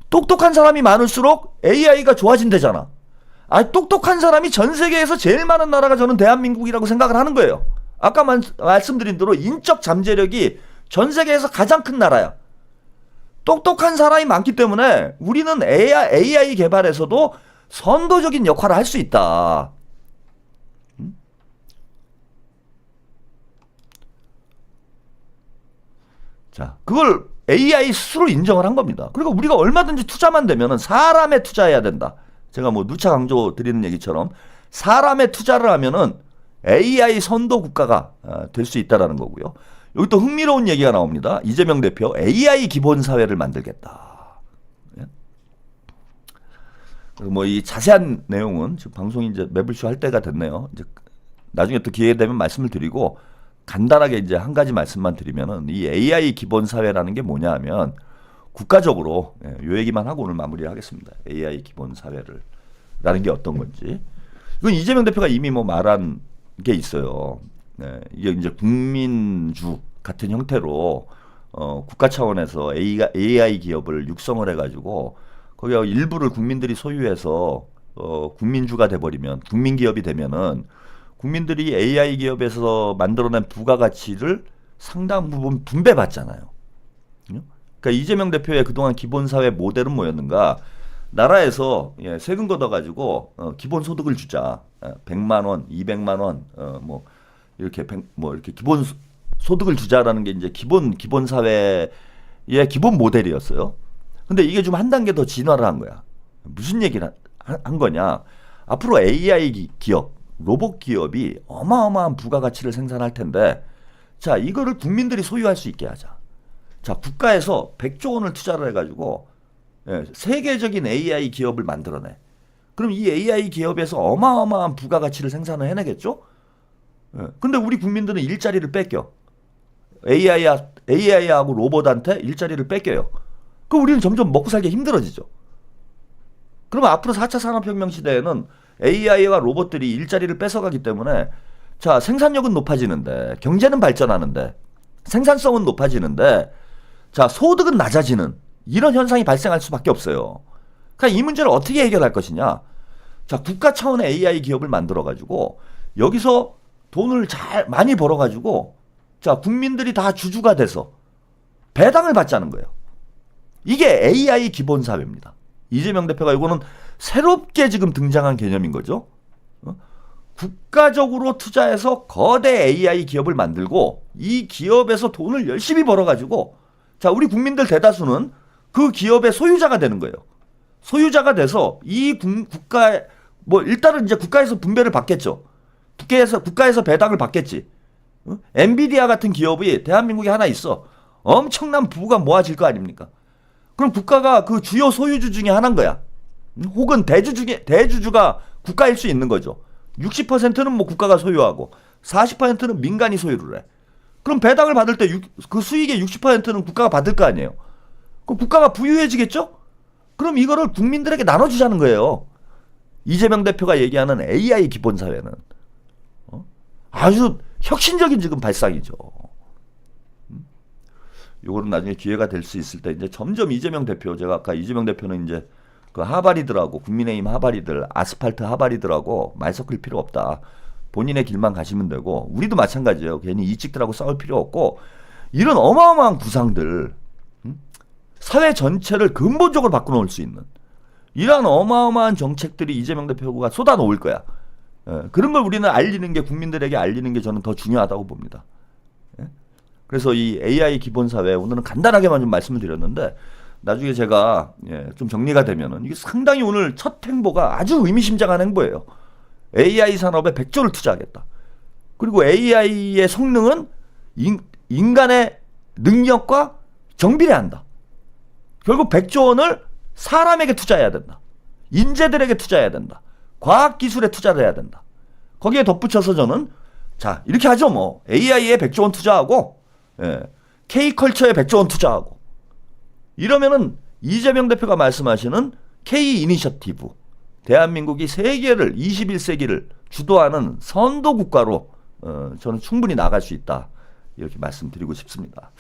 똑똑한 사람이 많을수록 AI가 좋아진대잖아. 똑똑한 사람이 전 세계에서 제일 많은 나라가 저는 대한민국이라고 생각을 하는 거예요. 아까 말씀드린 대로 인적 잠재력이 전 세계에서 가장 큰 나라야. 똑똑한 사람이 많기 때문에 우리는 AI 개발에서도 선도적인 역할을 할 수 있다. 자, 그걸 AI 스스로 인정을 한 겁니다. 그리고 우리가 얼마든지 투자만 되면은 사람에 투자해야 된다. 제가 뭐 누차 강조 드리는 얘기처럼 사람에 투자를 하면은 AI 선도 국가가 될 수 있다라는 거고요. 여기 또 흥미로운 얘기가 나옵니다. 이재명 대표 AI 기본 사회를 만들겠다. 뭐 이 자세한 내용은 지금 방송이 이제 매불쇼 할 때가 됐네요. 이제 나중에 또 기회 되면 말씀을 드리고 간단하게 이제 한 가지 말씀만 드리면은 이 AI 기본 사회라는 게 뭐냐 하면 국가적으로 요 얘기만 하고 오늘 마무리를 하겠습니다. AI 기본 사회라는 게 어떤 건지. 이건 이재명 대표가 이미 뭐 말한 게 있어요. 이게 이제 국민주 같은 형태로 국가 차원에서 AI 기업을 육성을 해가지고 거기가 일부를 국민들이 소유해서 국민주가 돼버리면 국민 기업이 되면은 국민들이 AI 기업에서 만들어낸 부가가치를 상당 부분 분배받잖아요. 그러니까 이재명 대표의 그동안 기본사회 모델은 뭐였는가? 나라에서 세금 걷어가지고 기본 소득을 주자. 100만 원, 200만 원, 뭐 이렇게 이렇게 기본 소득을 주자라는 게 이제 기본 사회의 기본 모델이었어요. 근데 이게 좀 한 단계 더 진화를 한 거야. 무슨 얘기를 한 거냐? 앞으로 AI 기업, 로봇 기업이 어마어마한 부가가치를 생산할 텐데 자, 이거를 국민들이 소유할 수 있게 하자. 자, 국가에서 100조 원을 투자를 해가지고 세계적인 AI 기업을 만들어내. 그럼 이 AI 기업에서 어마어마한 부가가치를 생산을 해내겠죠? 근데 우리 국민들은 일자리를 뺏겨. AI하고 로봇한테 일자리를 뺏겨요. 그럼 우리는 점점 먹고 살기 힘들어지죠. 그러면 앞으로 4차 산업혁명 시대에는 AI와 로봇들이 일자리를 뺏어가기 때문에 자, 생산력은 높아지는데 경제는 발전하는데 생산성은 높아지는데 자, 소득은 낮아지는 이런 현상이 발생할 수밖에 없어요. 그러니까 이 문제를 어떻게 해결할 것이냐. 자, 국가 차원의 AI 기업을 만들어가지고 여기서 돈을 많이 벌어가지고 자, 국민들이 다 주주가 돼서 배당을 받자는 거예요. 이게 AI 기본사회입니다. 이재명 대표가 이거는 새롭게 지금 등장한 개념인 거죠. 국가적으로 투자해서 거대 AI 기업을 만들고 이 기업에서 돈을 열심히 벌어가지고 자, 우리 국민들 대다수는 그 기업의 소유자가 되는 거예요. 소유자가 돼서 이 국가에 뭐 일단은 이제 국가에서 분배를 받겠죠. 국가에서 배당을 받겠지. 엔비디아 같은 기업이 대한민국에 하나 있어. 엄청난 부가 모아질 거 아닙니까? 그럼 국가가 그 주요 소유주 중에 하나인 거야. 혹은 대주주가 국가일 수 있는 거죠. 60%는 뭐 국가가 소유하고 40%는 민간이 소유를 해. 그럼 배당을 받을 때 그 수익의 60%는 국가가 받을 거 아니에요. 그럼 국가가 부유해지겠죠? 그럼 이거를 국민들에게 나눠주자는 거예요. 이재명 대표가 얘기하는 AI 기본사회는 아주 혁신적인 지금 발상이죠. 요거는 나중에 기회가 될 수 있을 때 이제 점점 이재명 대표, 제가 아까 이재명 대표는 이제 그 하바리들하고 국민의힘 하바리들, 아스팔트 하바리들하고 말 섞을 필요 없다. 본인의 길만 가시면 되고 우리도 마찬가지예요. 괜히 이찍들하고 싸울 필요 없고 이런 어마어마한 구상들, 사회 전체를 근본적으로 바꿔놓을 수 있는 이러한 어마어마한 정책들이 이재명 대표가 쏟아놓을 거야. 그런 걸 우리는 알리는 게, 국민들에게 알리는 게 저는 더 중요하다고 봅니다. 그래서 이 AI 기본사회 오늘은 간단하게만 좀 말씀을 드렸는데 나중에 제가 좀 정리가 되면은 이게 상당히 오늘 첫 행보가 아주 의미심장한 행보예요. AI 산업에 100조를 투자하겠다. 그리고 AI의 성능은 인간의 능력과 정비례한다. 결국 100조 원을 사람에게 투자해야 된다. 인재들에게 투자해야 된다. 과학기술에 투자를 해야 된다. 거기에 덧붙여서 저는 자, 이렇게 하죠 뭐. AI에 100조 원 투자하고 K컬처에 100조 원 투자하고 이러면은 이재명 대표가 말씀하시는 K 이니셔티브, 대한민국이 세계를 21세기를 주도하는 선도 국가로 저는 충분히 나갈 수 있다. 이렇게 말씀드리고 싶습니다.